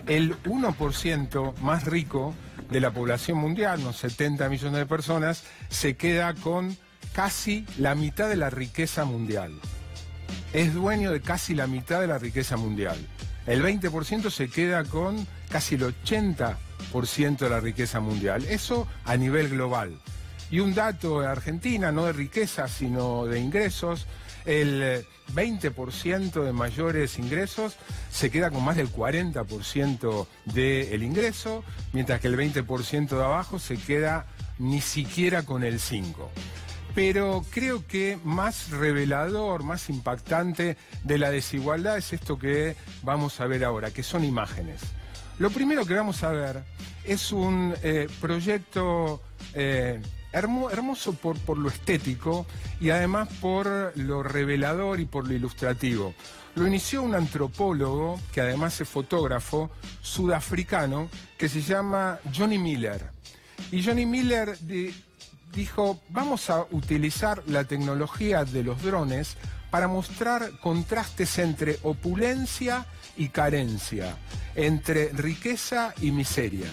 el 1% más rico de la población mundial, unos 70 millones de personas, se queda con casi la mitad de la riqueza mundial. Es dueño de casi la mitad de la riqueza mundial. El 20% se queda con casi el 80% de la riqueza mundial. Eso a nivel global. Y un dato de Argentina, no de riqueza, sino de ingresos, el 20% de mayores ingresos se queda con más del 40% del ingreso, mientras que el 20% de abajo se queda ni siquiera con el 5%. Pero creo que más revelador, más impactante de la desigualdad es esto que vamos a ver ahora, que son imágenes. Lo primero que vamos a ver es un proyecto hermoso por lo estético y además por lo revelador y por lo ilustrativo. Lo inició un antropólogo, que además es fotógrafo, sudafricano, que se llama Johnny Miller. Y Johnny Miller dijo: vamos a utilizar la tecnología de los drones para mostrar contrastes entre opulencia y carencia, entre riqueza y miseria.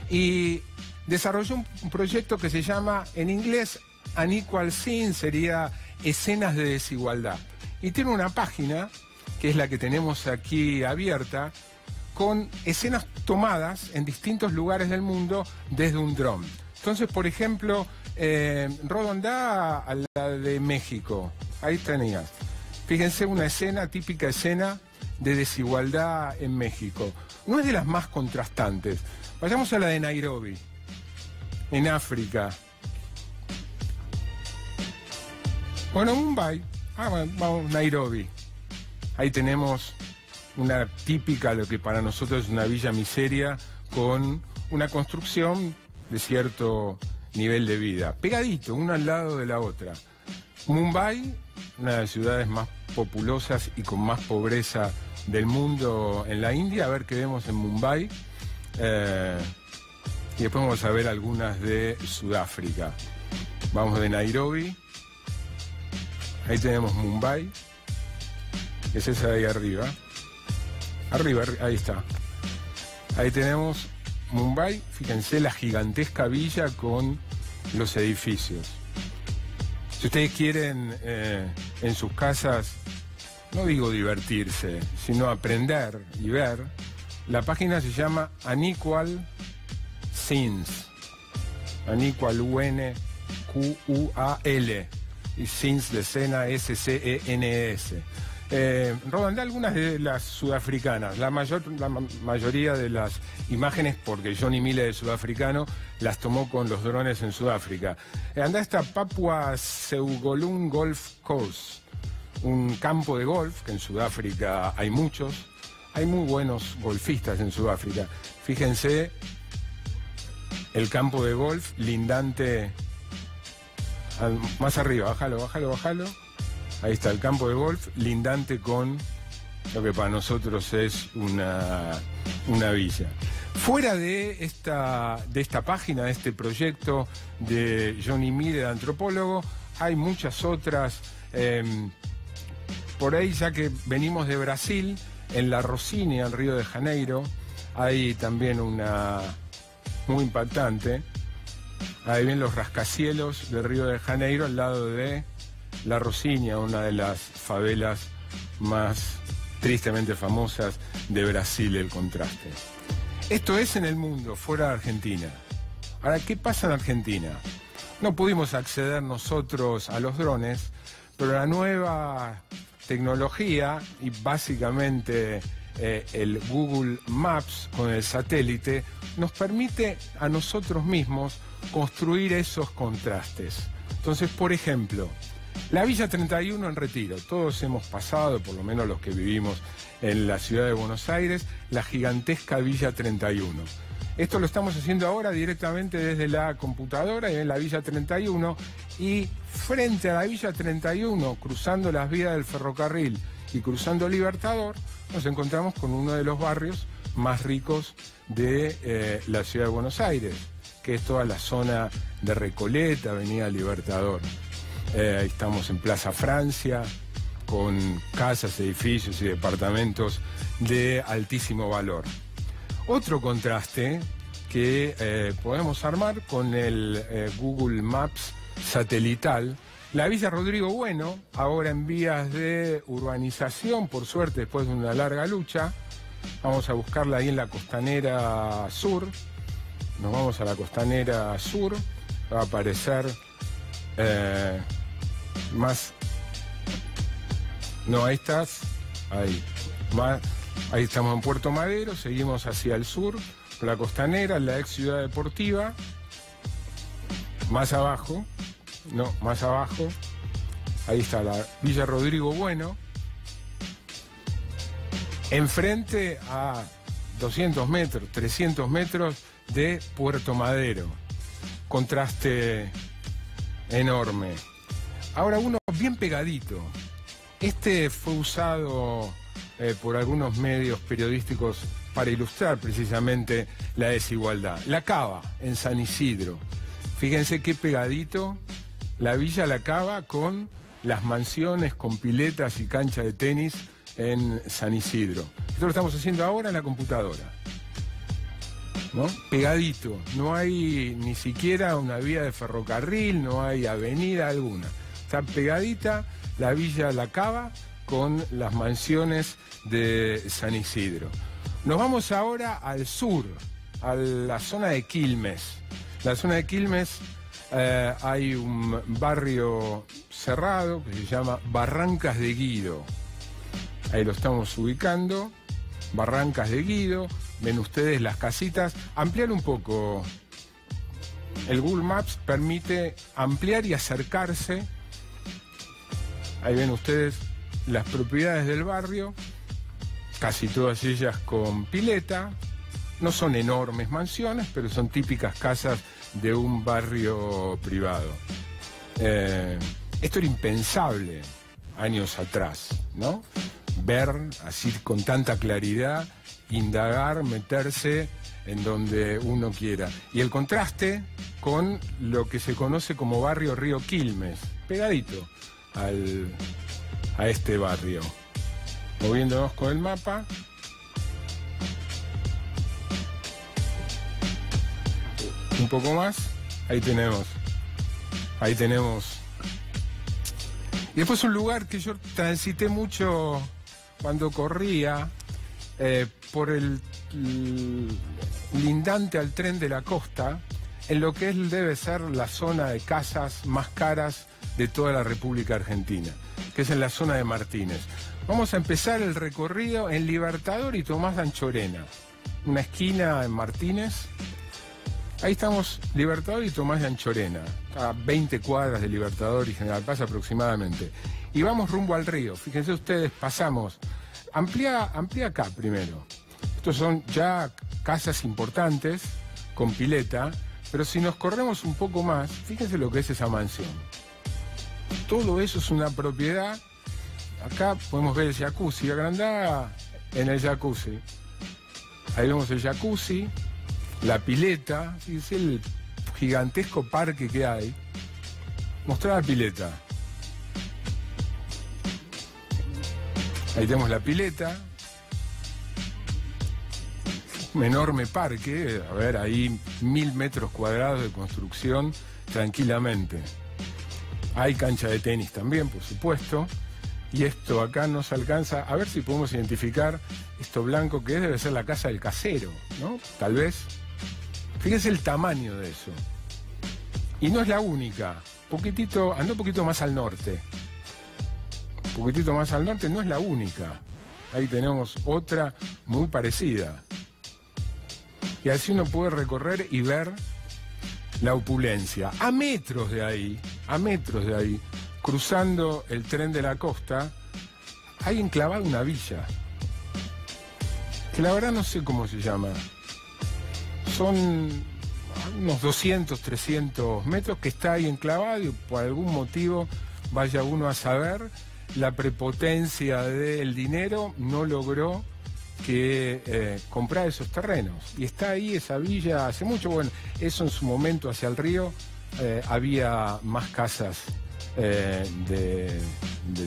Y desarrolló un proyecto que se llama, en inglés, Unequal Scene, sería escenas de desigualdad. Y tiene una página, que es la que tenemos aquí abierta, con escenas tomadas en distintos lugares del mundo desde un dron. Entonces, por ejemplo, Rodondá a la de México. Ahí tenías. Fíjense, una escena, típica escena de desigualdad en México. No es de las más contrastantes. Vayamos a la de Nairobi, en África. Bueno, Mumbai. Vamos, Nairobi. Ahí tenemos una típica, lo que para nosotros es una villa miseria, con una construcción de cierto nivel de vida. Pegadito, una al lado de la otra. Mumbai, una de las ciudades más populosas y con más pobreza del mundo en la India. A ver qué vemos en Mumbai. Y después vamos a ver algunas de Sudáfrica. Vamos de Nairobi. Ahí tenemos Mumbai. Es esa de ahí arriba. Arriba, ahí está. Ahí tenemos Mumbai. Fíjense la gigantesca villa con los edificios. Si ustedes quieren en sus casas, no digo divertirse, sino aprender y ver, la página se llama Unequal Scenes. Unequal, U-N-Q-U-A-L. Y Scenes de escena, S-C-E-N-E-S. Rodan algunas de las sudafricanas. La mayoría de las imágenes, porque Johnny Miller es sudafricano, las tomó con los drones en Sudáfrica. Anda esta Papua Seugolun Golf Course, un campo de golf, que en Sudáfrica hay muchos. Hay muy buenos golfistas en Sudáfrica. Fíjense el campo de golf lindante. Más arriba, bájalo. Ahí está el campo de golf, lindante con lo que para nosotros es una villa. Fuera de esta página, de este proyecto de Johnny Miller, antropólogo, hay muchas otras. Por ahí, ya que venimos de Brasil, en La Rocinha, en Río de Janeiro, hay también una muy impactante. Ahí ven los rascacielos de Río de Janeiro al lado de La Rocinha, una de las favelas más tristemente famosas de Brasil, el contraste. Esto es en el mundo, fuera de Argentina. Ahora, ¿qué pasa en Argentina? No pudimos acceder nosotros a los drones, pero la nueva tecnología y básicamente el Google Maps con el satélite nos permite a nosotros mismos construir esos contrastes. Entonces, por ejemplo, la Villa 31 en Retiro. Todos hemos pasado, por lo menos los que vivimos en la ciudad de Buenos Aires, la gigantesca Villa 31. Esto lo estamos haciendo ahora directamente desde la computadora en la Villa 31, y frente a la Villa 31, cruzando las vías del ferrocarril y cruzando Libertador, nos encontramos con uno de los barrios más ricos de la ciudad de Buenos Aires, que es toda la zona de Recoleta, Avenida Libertador. Ahí estamos en Plaza Francia, con casas, edificios y departamentos de altísimo valor. Otro contraste que podemos armar con el Google Maps satelital, la Villa Rodrigo Bueno, ahora en vías de urbanización, por suerte, después de una larga lucha. Vamos a buscarla ahí en la Costanera Sur. Nos vamos a la Costanera Sur. Va a aparecer más. No, ahí estás. Ahí. Ahí estamos en Puerto Madero. Seguimos hacia el sur. La Costanera, la ex ciudad deportiva. Más abajo. No, más abajo. Ahí está la Villa Rodrigo Bueno. Enfrente a 200 metros, 300 metros de Puerto Madero. Contraste enorme. Ahora uno bien pegadito. Este fue usado por algunos medios periodísticos para ilustrar precisamente la desigualdad. La Cava, en San Isidro. Fíjense qué pegadito la Villa La Cava con las mansiones, con piletas y cancha de tenis en San Isidro. Esto lo estamos haciendo ahora en la computadora, ¿no? Pegadito, no hay ni siquiera una vía de ferrocarril, no hay avenida alguna. Está pegadita la Villa La Cava con las mansiones de San Isidro. Nos vamos ahora al sur, a la zona de Quilmes. La zona de Quilmes hay un barrio cerrado que se llama Barrancas de Guido. Ahí lo estamos ubicando, Barrancas de Guido. Ven ustedes las casitas. Ampliar un poco. El Google Maps permite ampliar y acercarse. Ahí ven ustedes las propiedades del barrio. casi todas ellas con pileta. No son enormes mansiones, pero son típicas casas de un barrio privado. Esto era impensable años atrás, ¿no? Ver así con tanta claridad, indagar, meterse en donde uno quiera. Y el contraste con lo que se conoce como barrio Río Quilmes, pegadito a este barrio. Moviéndonos con el mapa. Un poco más, ahí tenemos. Y después un lugar que yo transité mucho cuando corría por el lindante al tren de la costa, en lo que debe ser la zona de casas más caras de toda la República Argentina, que es en la zona de Martínez. Vamos a empezar el recorrido en Libertador y Tomás de Anchorena, una esquina en Martínez. Ahí estamos, Libertador y Tomás de Anchorena, a 20 cuadras de Libertador y General Paz aproximadamente. Y vamos rumbo al río. Fíjense ustedes, pasamos. Amplía acá primero. Estos son ya casas importantes, con pileta, pero si nos corremos un poco más, fíjense lo que es esa mansión. Todo eso es una propiedad. Acá podemos ver el jacuzzi, agrandada en el jacuzzi. Ahí vemos el jacuzzi. La pileta, fíjense el gigantesco parque que hay. Mostrar la pileta. Ahí tenemos la pileta. Un enorme parque, a ver, ahí 1000 metros cuadrados de construcción tranquilamente. Hay cancha de tenis también, por supuesto. Y esto acá no se alcanza. A ver si podemos identificar esto blanco que debe ser la casa del casero, ¿no? Tal vez. Fíjense el tamaño de eso. Y no es la única. Anda un poquito más al norte. Un poquitito más al norte, no es la única. Ahí tenemos otra muy parecida. Y así uno puede recorrer y ver la opulencia. A metros de ahí, cruzando el tren de la costa, hay enclavada una villa. Que la verdad no sé cómo se llama. Son unos 200, 300 metros que está ahí enclavado y por algún motivo, vaya uno a saber, la prepotencia del dinero no logró que comprar esos terrenos. Y está ahí esa villa hace mucho. Bueno, eso en su momento hacia el río había más casas de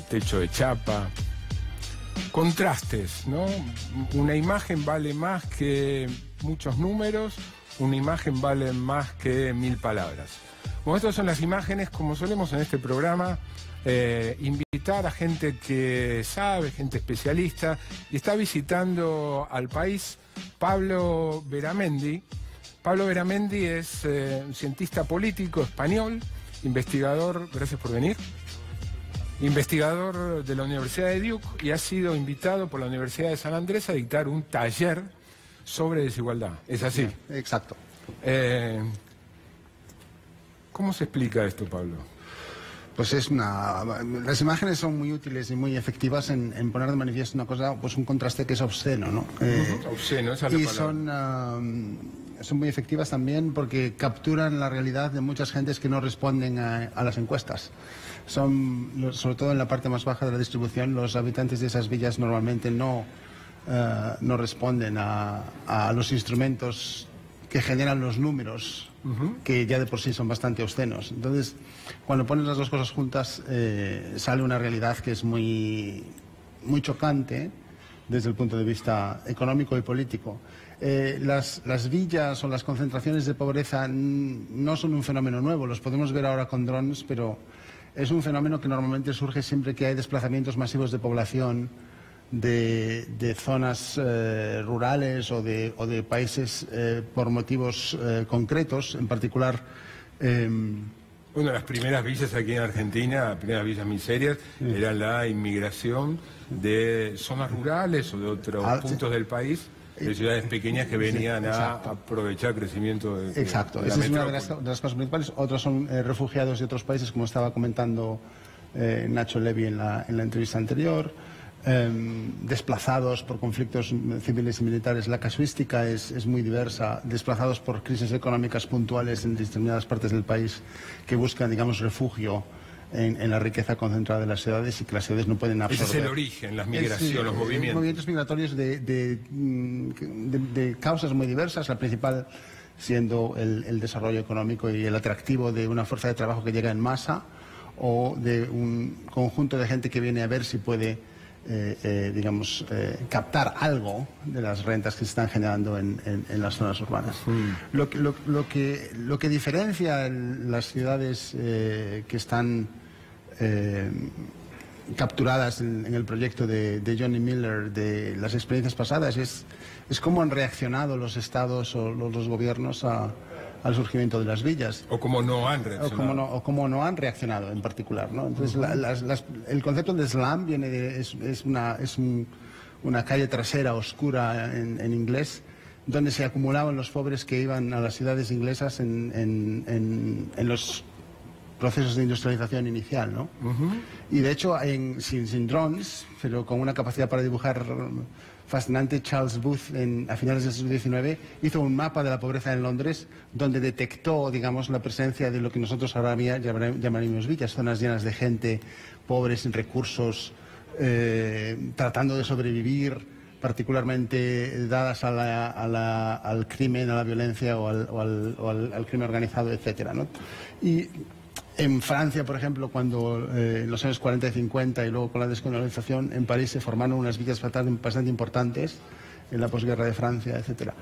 techo de chapa. Contrastes, ¿no? Una imagen vale más que muchos números, una imagen vale más que 1000 palabras. Bueno, estas son las imágenes, como solemos en este programa, invitar a gente que sabe, gente especialista, y está visitando al país Pablo Beramendi. Pablo Beramendi es un cientista político español, investigador, gracias por venir, investigador de la Universidad de Duke, y ha sido invitado por la Universidad de San Andrés a dictar un taller sobre desigualdad. ¿Es así? Exacto. ¿Cómo se explica esto, Pablo? Pues las imágenes son muy útiles y muy efectivas en poner de manifiesto una cosa, pues un contraste que es obsceno, ¿no? Obsceno, esa es la palabra. Son muy efectivas también porque capturan la realidad de muchas gentes que no responden a las encuestas. Sobre todo en la parte más baja de la distribución, los habitantes de esas villas normalmente no responden a los instrumentos que generan los números, que ya de por sí son bastante obscenos. Entonces, cuando pones las dos cosas juntas, sale una realidad que es muy, muy chocante desde el punto de vista económico y político. Las villas o las concentraciones de pobreza no son un fenómeno nuevo, los podemos ver ahora con drones, pero es un fenómeno que normalmente surge siempre que hay desplazamientos masivos de población de zonas rurales o de países por motivos concretos, en particular. Una de las primeras villas aquí en Argentina, primeras villas miserias, era la inmigración de zonas rurales o de otros puntos del país, de ciudades pequeñas que venían a aprovechar el crecimiento de Exacto, de la esa es una metrópoli. de las cosas principales. Otros son refugiados de otros países, como estaba comentando Nacho Levy en la entrevista anterior. desplazados por conflictos civiles y militares. La casuística es muy diversa, desplazados por crisis económicas puntuales en determinadas partes del país que buscan, digamos, refugio en la riqueza concentrada de las ciudades y que las ciudades no pueden absorber. Ese es el origen, las migraciones, los movimientos. Movimientos migratorios de causas muy diversas, la principal siendo el desarrollo económico y el atractivo de una fuerza de trabajo que llega en masa o de un conjunto de gente que viene a ver si puede, digamos, captar algo de las rentas que se están generando en las zonas urbanas. Lo que diferencia las ciudades que están capturadas en el proyecto de Johnny Miller de las experiencias pasadas es cómo han reaccionado los estados o los gobiernos al surgimiento de las villas. O cómo no han reaccionado. O cómo no han reaccionado en particular, ¿no? Entonces, el concepto de slum viene es una calle trasera oscura en inglés, donde se acumulaban los pobres que iban a las ciudades inglesas en los procesos de industrialización inicial, ¿no? Y de hecho, sin drones, pero con una capacidad para dibujar fascinante, Charles Booth, a finales del siglo XIX, hizo un mapa de la pobreza en Londres, donde detectó, digamos, la presencia de lo que nosotros ahora llamaríamos villas, zonas llenas de gente pobre, sin recursos, tratando de sobrevivir, particularmente dadas al crimen, a la violencia o al crimen organizado, etcétera, ¿no? Y en Francia, por ejemplo, cuando en los años 40 y 50 y luego con la descolonización, en París se formaron unas villas bastante importantes en la posguerra de Francia, etcétera.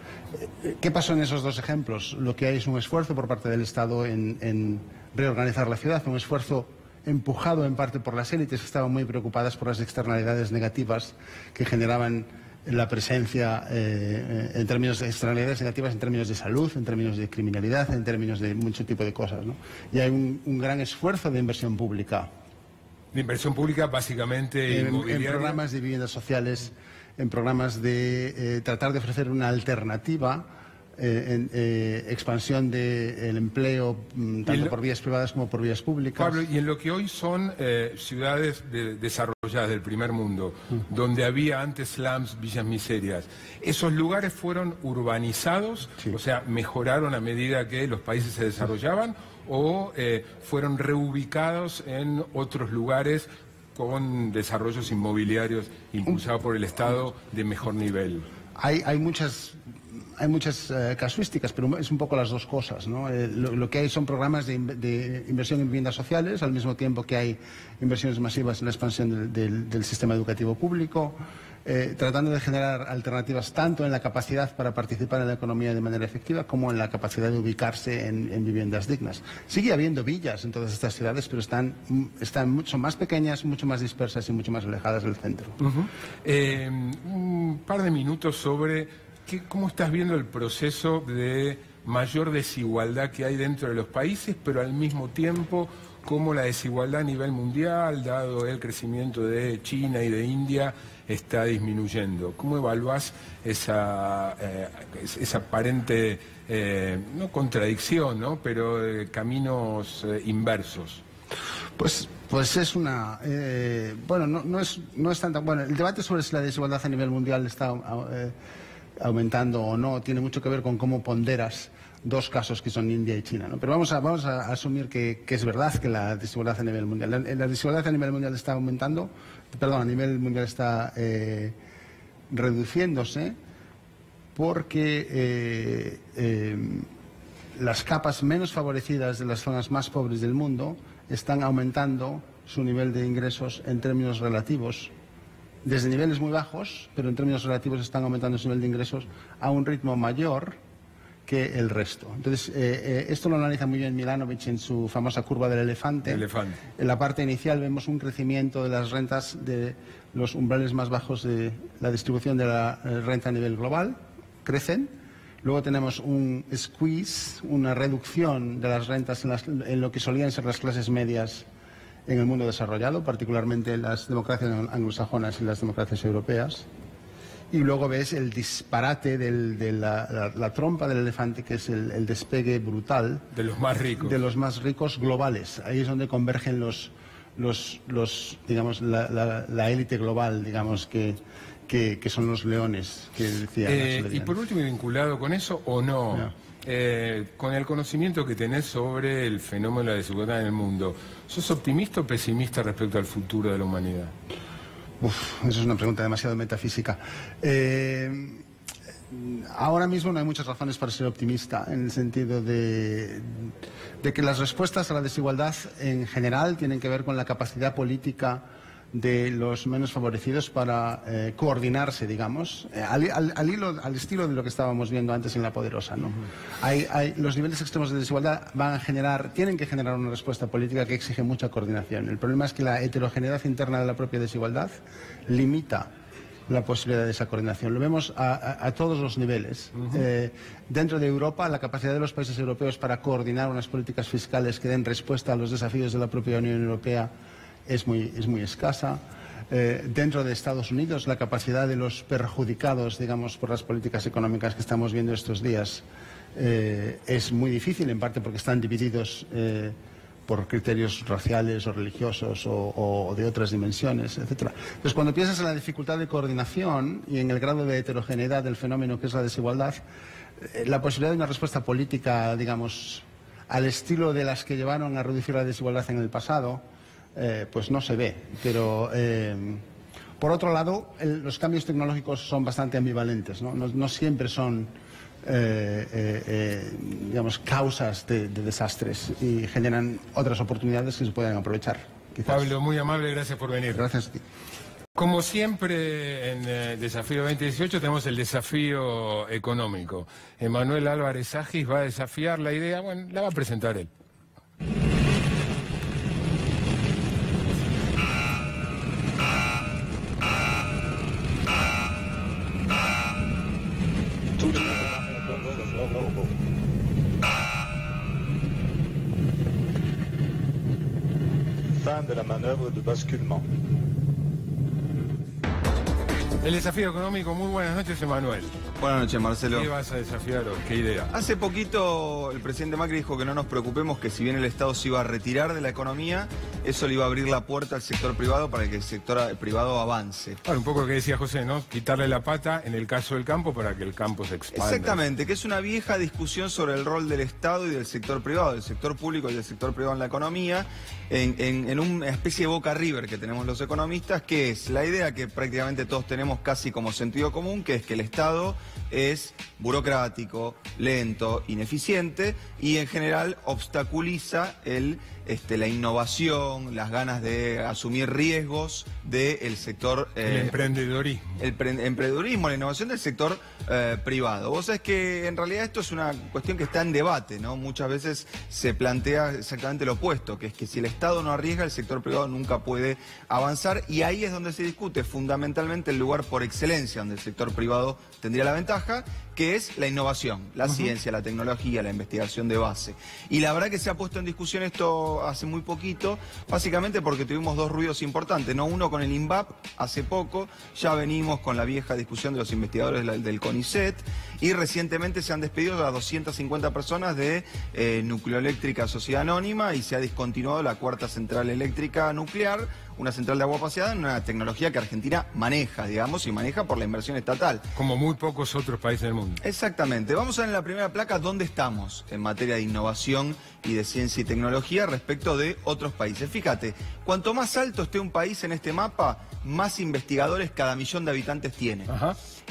¿Qué pasó en esos dos ejemplos? Lo que hay es un esfuerzo por parte del Estado en reorganizar la ciudad, un esfuerzo empujado en parte por las élites que estaban muy preocupadas por las externalidades negativas que generaban la presencia en términos de externalidades negativas, en términos de salud, en términos de criminalidad, en términos de mucho tipo de cosas, ¿no? Y hay un gran esfuerzo de inversión pública. De inversión pública básicamente inmobiliaria. En programas de viviendas sociales, en programas de tratar de ofrecer una alternativa, expansión del empleo, tanto por vías privadas como por vías públicas. Pablo, y en lo que hoy son ciudades desarrolladas del primer mundo, donde había antes slums, villas miserias, ¿esos lugares fueron urbanizados? Sí. O sea, ¿mejoraron a medida que los países se desarrollaban? ¿O fueron reubicados en otros lugares con desarrollos inmobiliarios impulsados por el Estado de mejor nivel? Hay muchas casuísticas, pero es un poco las dos cosas, ¿no? Lo que hay son programas de inversión en viviendas sociales, al mismo tiempo que hay inversiones masivas en la expansión del sistema educativo público, tratando de generar alternativas tanto en la capacidad para participar en la economía de manera efectiva como en la capacidad de ubicarse en viviendas dignas. Sigue habiendo villas en todas estas ciudades, pero son más pequeñas, mucho más dispersas y mucho más alejadas del centro. Un par de minutos sobre ¿cómo estás viendo el proceso de mayor desigualdad que hay dentro de los países, pero al mismo tiempo cómo la desigualdad a nivel mundial, dado el crecimiento de China y de India, está disminuyendo? ¿Cómo evaluás esa aparente, no contradicción, ¿no? Pero caminos inversos? Pues es una... bueno, no es tanto... Bueno, el debate sobre si la desigualdad a nivel mundial está aumentando o no tiene mucho que ver con cómo ponderas dos casos que son India y China, ¿no? Pero vamos a asumir que es verdad que la desigualdad a nivel mundial, la desigualdad a nivel mundial está aumentando, perdón, a nivel mundial está reduciéndose porque las capas menos favorecidas de las zonas más pobres del mundo están aumentando su nivel de ingresos en términos relativos, desde niveles muy bajos, pero en términos relativos están aumentando su nivel de ingresos a un ritmo mayor que el resto. Entonces, esto lo analiza muy bien Milanovic en su famosa curva del elefante. En la parte inicial vemos un crecimiento de las rentas de los umbrales más bajos de la distribución de la renta a nivel global, crecen. Luego tenemos un squeeze, una reducción de las rentas en lo que solían ser las clases medias en el mundo desarrollado, particularmente en las democracias anglosajonas y las democracias europeas. Y luego ves el disparate de la trompa del elefante, que es el despegue brutal. De los más ricos. De los más ricos globales. Ahí es donde convergen digamos, la élite global, digamos, que son los leones que decía. Y por último, vinculado con eso o no, con el conocimiento que tenés sobre el fenómeno de la desigualdad en el mundo, ¿sos optimista o pesimista respecto al futuro de la humanidad? Esa es una pregunta demasiado metafísica. Ahora mismo no hay muchas razones para ser optimista, en el sentido de que las respuestas a la desigualdad en general tienen que ver con la capacidad política de los menos favorecidos para coordinarse, digamos, al estilo de lo que estábamos viendo antes en La Poderosa, ¿no? Los niveles extremos de desigualdad tienen que generar una respuesta política que exige mucha coordinación. El problema es que la heterogeneidad interna de la propia desigualdad limita la posibilidad de esa coordinación. Lo vemos a todos los niveles. Dentro de Europa, la capacidad de los países europeos para coordinar unas políticas fiscales que den respuesta a los desafíos de la propia Unión Europea es muy escasa. Dentro de Estados Unidos, la capacidad de los perjudicados, digamos, por las políticas económicas que estamos viendo estos días es muy difícil, en parte porque están divididos por criterios raciales o religiosos o de otras dimensiones, etc. Entonces, cuando piensas en la dificultad de coordinación y en el grado de heterogeneidad del fenómeno que es la desigualdad, la posibilidad de una respuesta política, digamos, al estilo de las que llevaron a reducir la desigualdad en el pasado, pues no se ve. Pero, por otro lado, los cambios tecnológicos son bastante ambivalentes, ¿no? No siempre son, digamos, causas de desastres y generan otras oportunidades que se pueden aprovechar. Quizás. Pablo, muy amable, gracias por venir. Gracias a ti. Como siempre en Desafío 2018 tenemos el desafío económico. Emanuel Álvarez Agis va a desafiar la idea, bueno, la va a presentar él. Fin de la manœuvre de basculement. El desafío económico, muy buenas noches, Emanuel. Buenas noches, Marcelo. ¿Qué vas a desafiar hoy? ¿Qué idea? Hace poquito el presidente Macri dijo que no nos preocupemos, que si bien el Estado se iba a retirar de la economía, eso le iba a abrir la puerta al sector privado para que el sector privado avance. Bueno, un poco lo que decía José, ¿no? Quitarle la pata en el caso del campo para que el campo se expanda. Exactamente, que es una vieja discusión sobre el rol del Estado y del sector privado, del sector público y del sector privado en la economía, en una especie de Boca River que tenemos los economistas, que es la idea que prácticamente todos tenemos casi como sentido común, que es que el Estado es burocrático, lento, ineficiente y en general obstaculiza la innovación, las ganas de asumir riesgos del sector... el emprendedorismo. El emprendedorismo, la innovación del sector privado. Vos sabés que en realidad esto es una cuestión que está en debate, ¿no? Muchas veces se plantea exactamente lo opuesto, que es que si el Estado no arriesga, el sector privado nunca puede avanzar, y ahí es donde se discute fundamentalmente el lugar por excelencia donde el sector privado tendría la ventaja, que es la innovación, la ciencia, la tecnología, la investigación de base. Y la verdad que se ha puesto en discusión esto hace muy poquito, básicamente porque tuvimos dos ruidos importantes, ¿no? Uno con el INVAP hace poco, ya venimos con la vieja discusión de los investigadores del CONICET, y recientemente se han despedido a 250 personas de Nucleoeléctrica Sociedad Anónima y se ha discontinuado la cuarta central eléctrica nuclear, una central de agua paseada en una tecnología que Argentina maneja, digamos, y maneja por la inversión estatal. Como muy pocos otros países del mundo. Exactamente. Vamos a ver en la primera placa dónde estamos en materia de innovación y de ciencia y tecnología respecto de otros países. Fíjate, cuanto más alto esté un país en este mapa, más investigadores cada millón de habitantes tiene.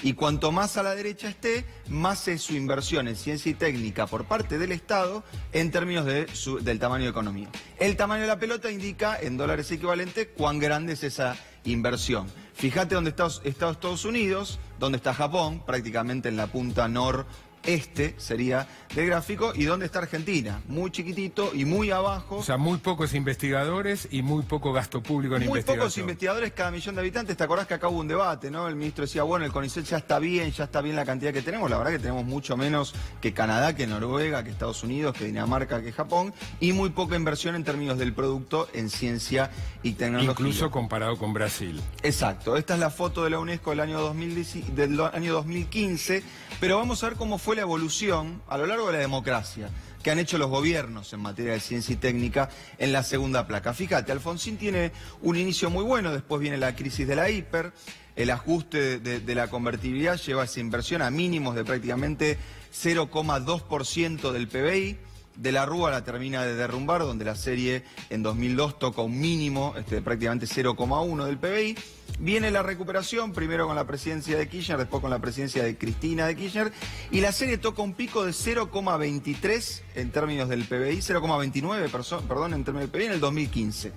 Y cuanto más a la derecha esté, más es su inversión en ciencia y técnica por parte del Estado en términos del tamaño de economía. El tamaño de la pelota indica en dólares equivalentes cuán grande es esa inversión. Fíjate dónde está Estados Unidos, dónde está Japón, prácticamente en la punta noreste sería del gráfico, y dónde está Argentina, muy chiquitito y muy abajo. O sea, muy pocos investigadores y muy poco gasto público en investigación. Muy pocos investigadores cada millón de habitantes. ¿Te acordás que acá hubo un debate, no? El ministro decía, bueno, el CONICET ya está bien la cantidad que tenemos. La verdad que tenemos mucho menos que Canadá, que Noruega, que Estados Unidos, que Dinamarca, que Japón, y muy poca inversión en términos del producto en ciencia y tecnología. Incluso comparado con Brasil. Exacto. Esta es la foto de la UNESCO del año 2015, pero vamos a ver cómo fue la evolución a lo largo de la democracia. que han hecho los gobiernos en materia de ciencia y técnica en la segunda placa. Fíjate, Alfonsín tiene un inicio muy bueno, después viene la crisis de la hiper, el ajuste de la convertibilidad lleva esa inversión a mínimos de prácticamente 0,2% del PBI. De la Rúa la termina de derrumbar, donde la serie en 2002 toca un mínimo de prácticamente 0,1 del PBI. Viene la recuperación, primero con la presidencia de Kirchner, después con la presidencia de Cristina de Kirchner, y la serie toca un pico de 0,23 en términos del PBI, 0,29, perdón, en términos del PBI en el 2015.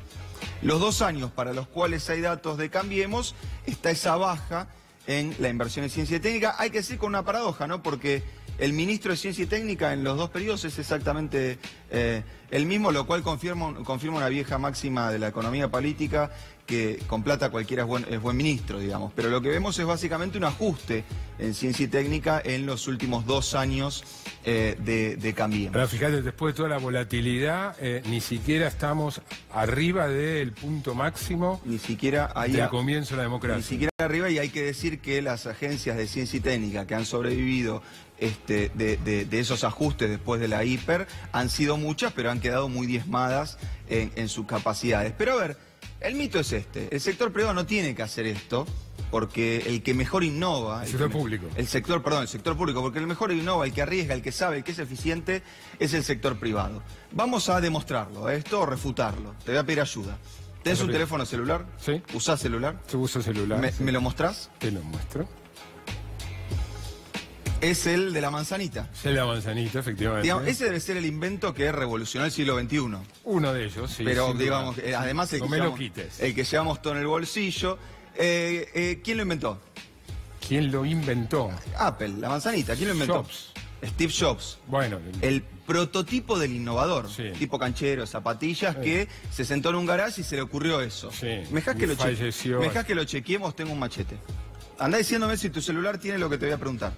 Los 2 años para los cuales hay datos de Cambiemos, está esa baja en la inversión en ciencia y técnica. Hay que decir con una paradoja, ¿no? Porque el ministro de Ciencia y Técnica en los 2 periodos es exactamente el mismo, lo cual confirma una vieja máxima de la economía política, que con plata cualquiera es buen ministro, digamos. Pero lo que vemos es básicamente un ajuste en Ciencia y Técnica en los últimos 2 años de Cambiemos. Pero fíjate, después de toda la volatilidad, ni siquiera estamos arriba del punto máximo ni siquiera ahí del comienzo de la democracia. Ni siquiera arriba, y hay que decir que las agencias de Ciencia y Técnica que han sobrevivido de esos ajustes después de la hiper han sido muchas, pero han quedado muy diezmadas en sus capacidades. Pero a ver, el mito es el sector privado no tiene que hacer esto, porque el que mejor innova... El sector público. El sector público, porque el mejor innova, el que arriesga, el que sabe, el que es eficiente, es el sector privado. Vamos a demostrarlo, esto o refutarlo. Te voy a pedir ayuda. ¿Tenés un teléfono celular? Sí. ¿Usás celular? Yo uso celular. ¿Me lo mostrás? Te lo muestro. Es el de la manzanita. Es el de la manzanita, efectivamente. Digamos, ese debe ser el invento que revolucionó el siglo XXI. Uno de ellos, sí. Pero, digamos, además el que llevamos todo en el bolsillo. ¿Quién lo inventó? ¿Quién lo inventó? Apple, la manzanita. ¿Quién lo inventó? Jobs. Steve Jobs. Bueno. El prototipo del innovador. Sí. Tipo canchero, zapatillas, que se sentó en un garage y se le ocurrió eso. Sí. ¿Me dejás que lo chequeemos? Tengo un machete. Andá diciéndome si tu celular tiene lo que te voy a preguntar.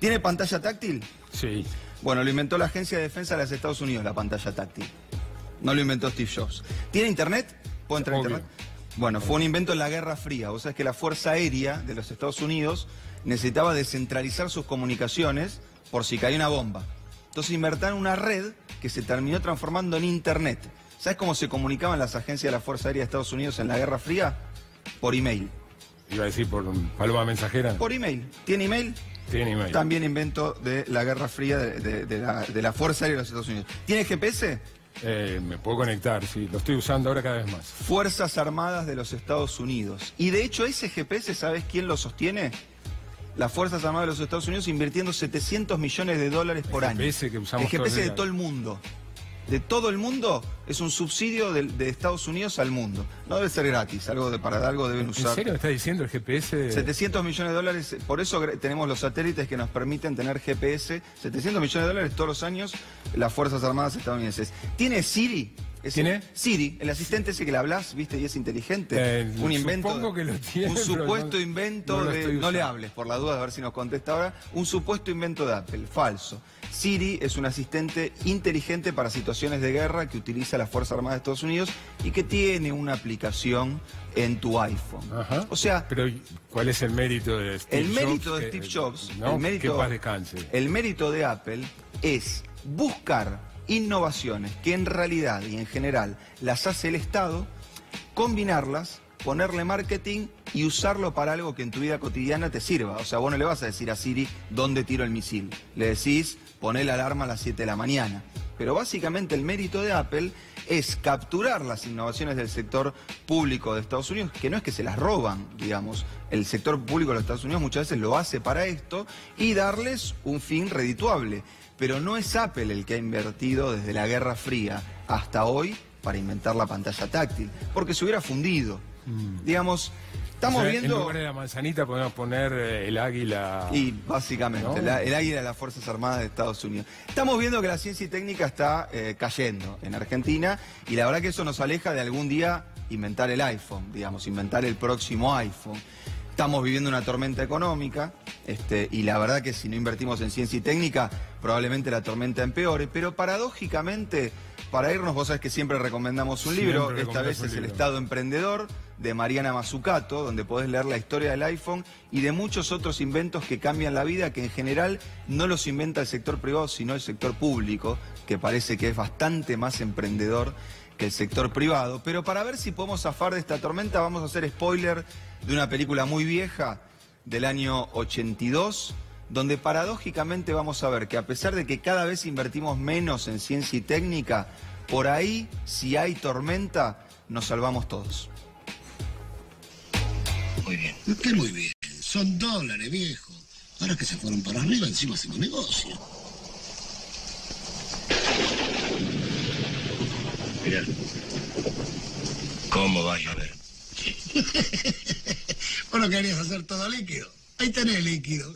¿Tiene pantalla táctil? Sí. Bueno, lo inventó la Agencia de Defensa de los Estados Unidos, la pantalla táctil. No lo inventó Steve Jobs. ¿Tiene internet? ¿Puedo entrar a internet? Bueno, fue un invento en la Guerra Fría. Vos sabés que la Fuerza Aérea de los Estados Unidos necesitaba descentralizar sus comunicaciones por si caía una bomba. Entonces inventaron una red que se terminó transformando en internet. ¿Sabés cómo se comunicaban las agencias de la Fuerza Aérea de Estados Unidos en la Guerra Fría? Por email. Iba a decir por paloma mensajera. Por email. ¿Tiene email? Tiene email. También invento de la Guerra Fría de la Fuerza Aérea de los Estados Unidos. ¿Tiene GPS? Me puedo conectar, sí. Lo estoy usando ahora cada vez más. Fuerzas Armadas de los Estados Unidos. Y de hecho ese GPS, ¿sabes quién lo sostiene? Las Fuerzas Armadas de los Estados Unidos invirtiendo $700 millones por año. El GPS que usamos. El GPS de todo el mundo. De todo el mundo, es un subsidio de Estados Unidos al mundo. No debe ser gratis, para algo deben usar. ¿En serio me está diciendo el GPS? $700 millones, por eso tenemos los satélites que nos permiten tener GPS. $700 millones todos los años, las Fuerzas Armadas estadounidenses. ¿Tiene Siri? ¿Tiene? Siri, el asistente ese que le hablas, ¿viste? Y es inteligente. Un invento. Supongo que lo tiene. Un supuesto invento de. No le hables, por la duda, a ver si nos contesta ahora. Un supuesto invento de Apple. Falso. Siri es un asistente inteligente para situaciones de guerra que utiliza la Fuerza Armada de Estados Unidos y que tiene una aplicación en tu iPhone. Ajá. O sea. Pero, ¿cuál es el mérito de Steve Jobs? El mérito de Steve Jobs. ¿No? Que paz descanse. El mérito de Apple es buscar innovaciones que en realidad y en general las hace el Estado, combinarlas, ponerle marketing y usarlo para algo que en tu vida cotidiana te sirva. O sea, vos no le vas a decir a Siri dónde tiro el misil. Le decís, poné la alarma a las 7 de la mañana. Pero básicamente el mérito de Apple es capturar las innovaciones del sector público de Estados Unidos, que no es que se las roban, digamos. El sector público de los Estados Unidos muchas veces lo hace para esto y darles un fin redituable. Pero no es Apple el que ha invertido desde la Guerra Fría hasta hoy para inventar la pantalla táctil, porque se hubiera fundido. Digamos, estamos viendo... En lugar de la manzanita podemos poner el águila... Y básicamente, ¿no? El águila de las Fuerzas Armadas de Estados Unidos. Estamos viendo que la ciencia y técnica está cayendo en Argentina y la verdad que eso nos aleja de algún día inventar el iPhone, digamos, inventar el próximo iPhone. Estamos viviendo una tormenta económica, y la verdad que si no invertimos en ciencia y técnica, probablemente la tormenta empeore, pero paradójicamente, para irnos, vos sabés que siempre recomendamos un libro, esta vez es El Estado Emprendedor, de Mariana Mazzucato, donde podés leer la historia del iPhone y de muchos otros inventos que cambian la vida, que en general no los inventa el sector privado, sino el sector público, que parece que es bastante más emprendedor que el sector privado. Pero para ver si podemos zafar de esta tormenta, vamos a hacer spoiler de una película muy vieja, del año 82, donde paradójicamente vamos a ver que a pesar de que cada vez invertimos menos en ciencia y técnica, por ahí, si hay tormenta, nos salvamos todos. Muy bien. ¿Qué muy bien? Son dólares, viejo. Ahora que se fueron para arriba, encima hacemos negocio. Mirá. ¿Cómo va a llover? ¿Vos no querías hacer todo líquido? Ahí tenés líquido.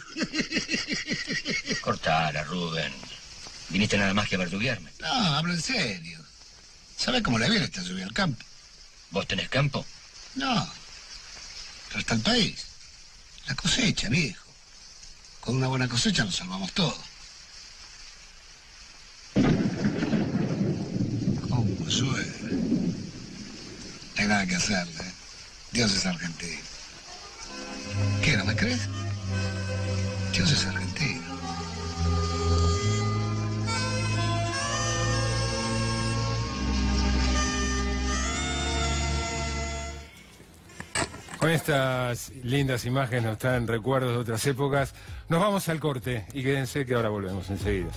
Cortala, Rubén. ¿Viniste nada más que a verduguearme? No, hablo en serio. ¿Sabés cómo le viene esta lluvia al campo? ¿Vos tenés campo? No. Pero está el país. La cosecha, viejo. Con una buena cosecha nos salvamos todo. ¿Cómo llueve? No hay nada que hacerle. Dios es argentino. ¿Qué, no me crees? Dios es argentino. Con estas lindas imágenes nos traen recuerdos de otras épocas. Nos vamos al corte y quédense que ahora volvemos enseguida.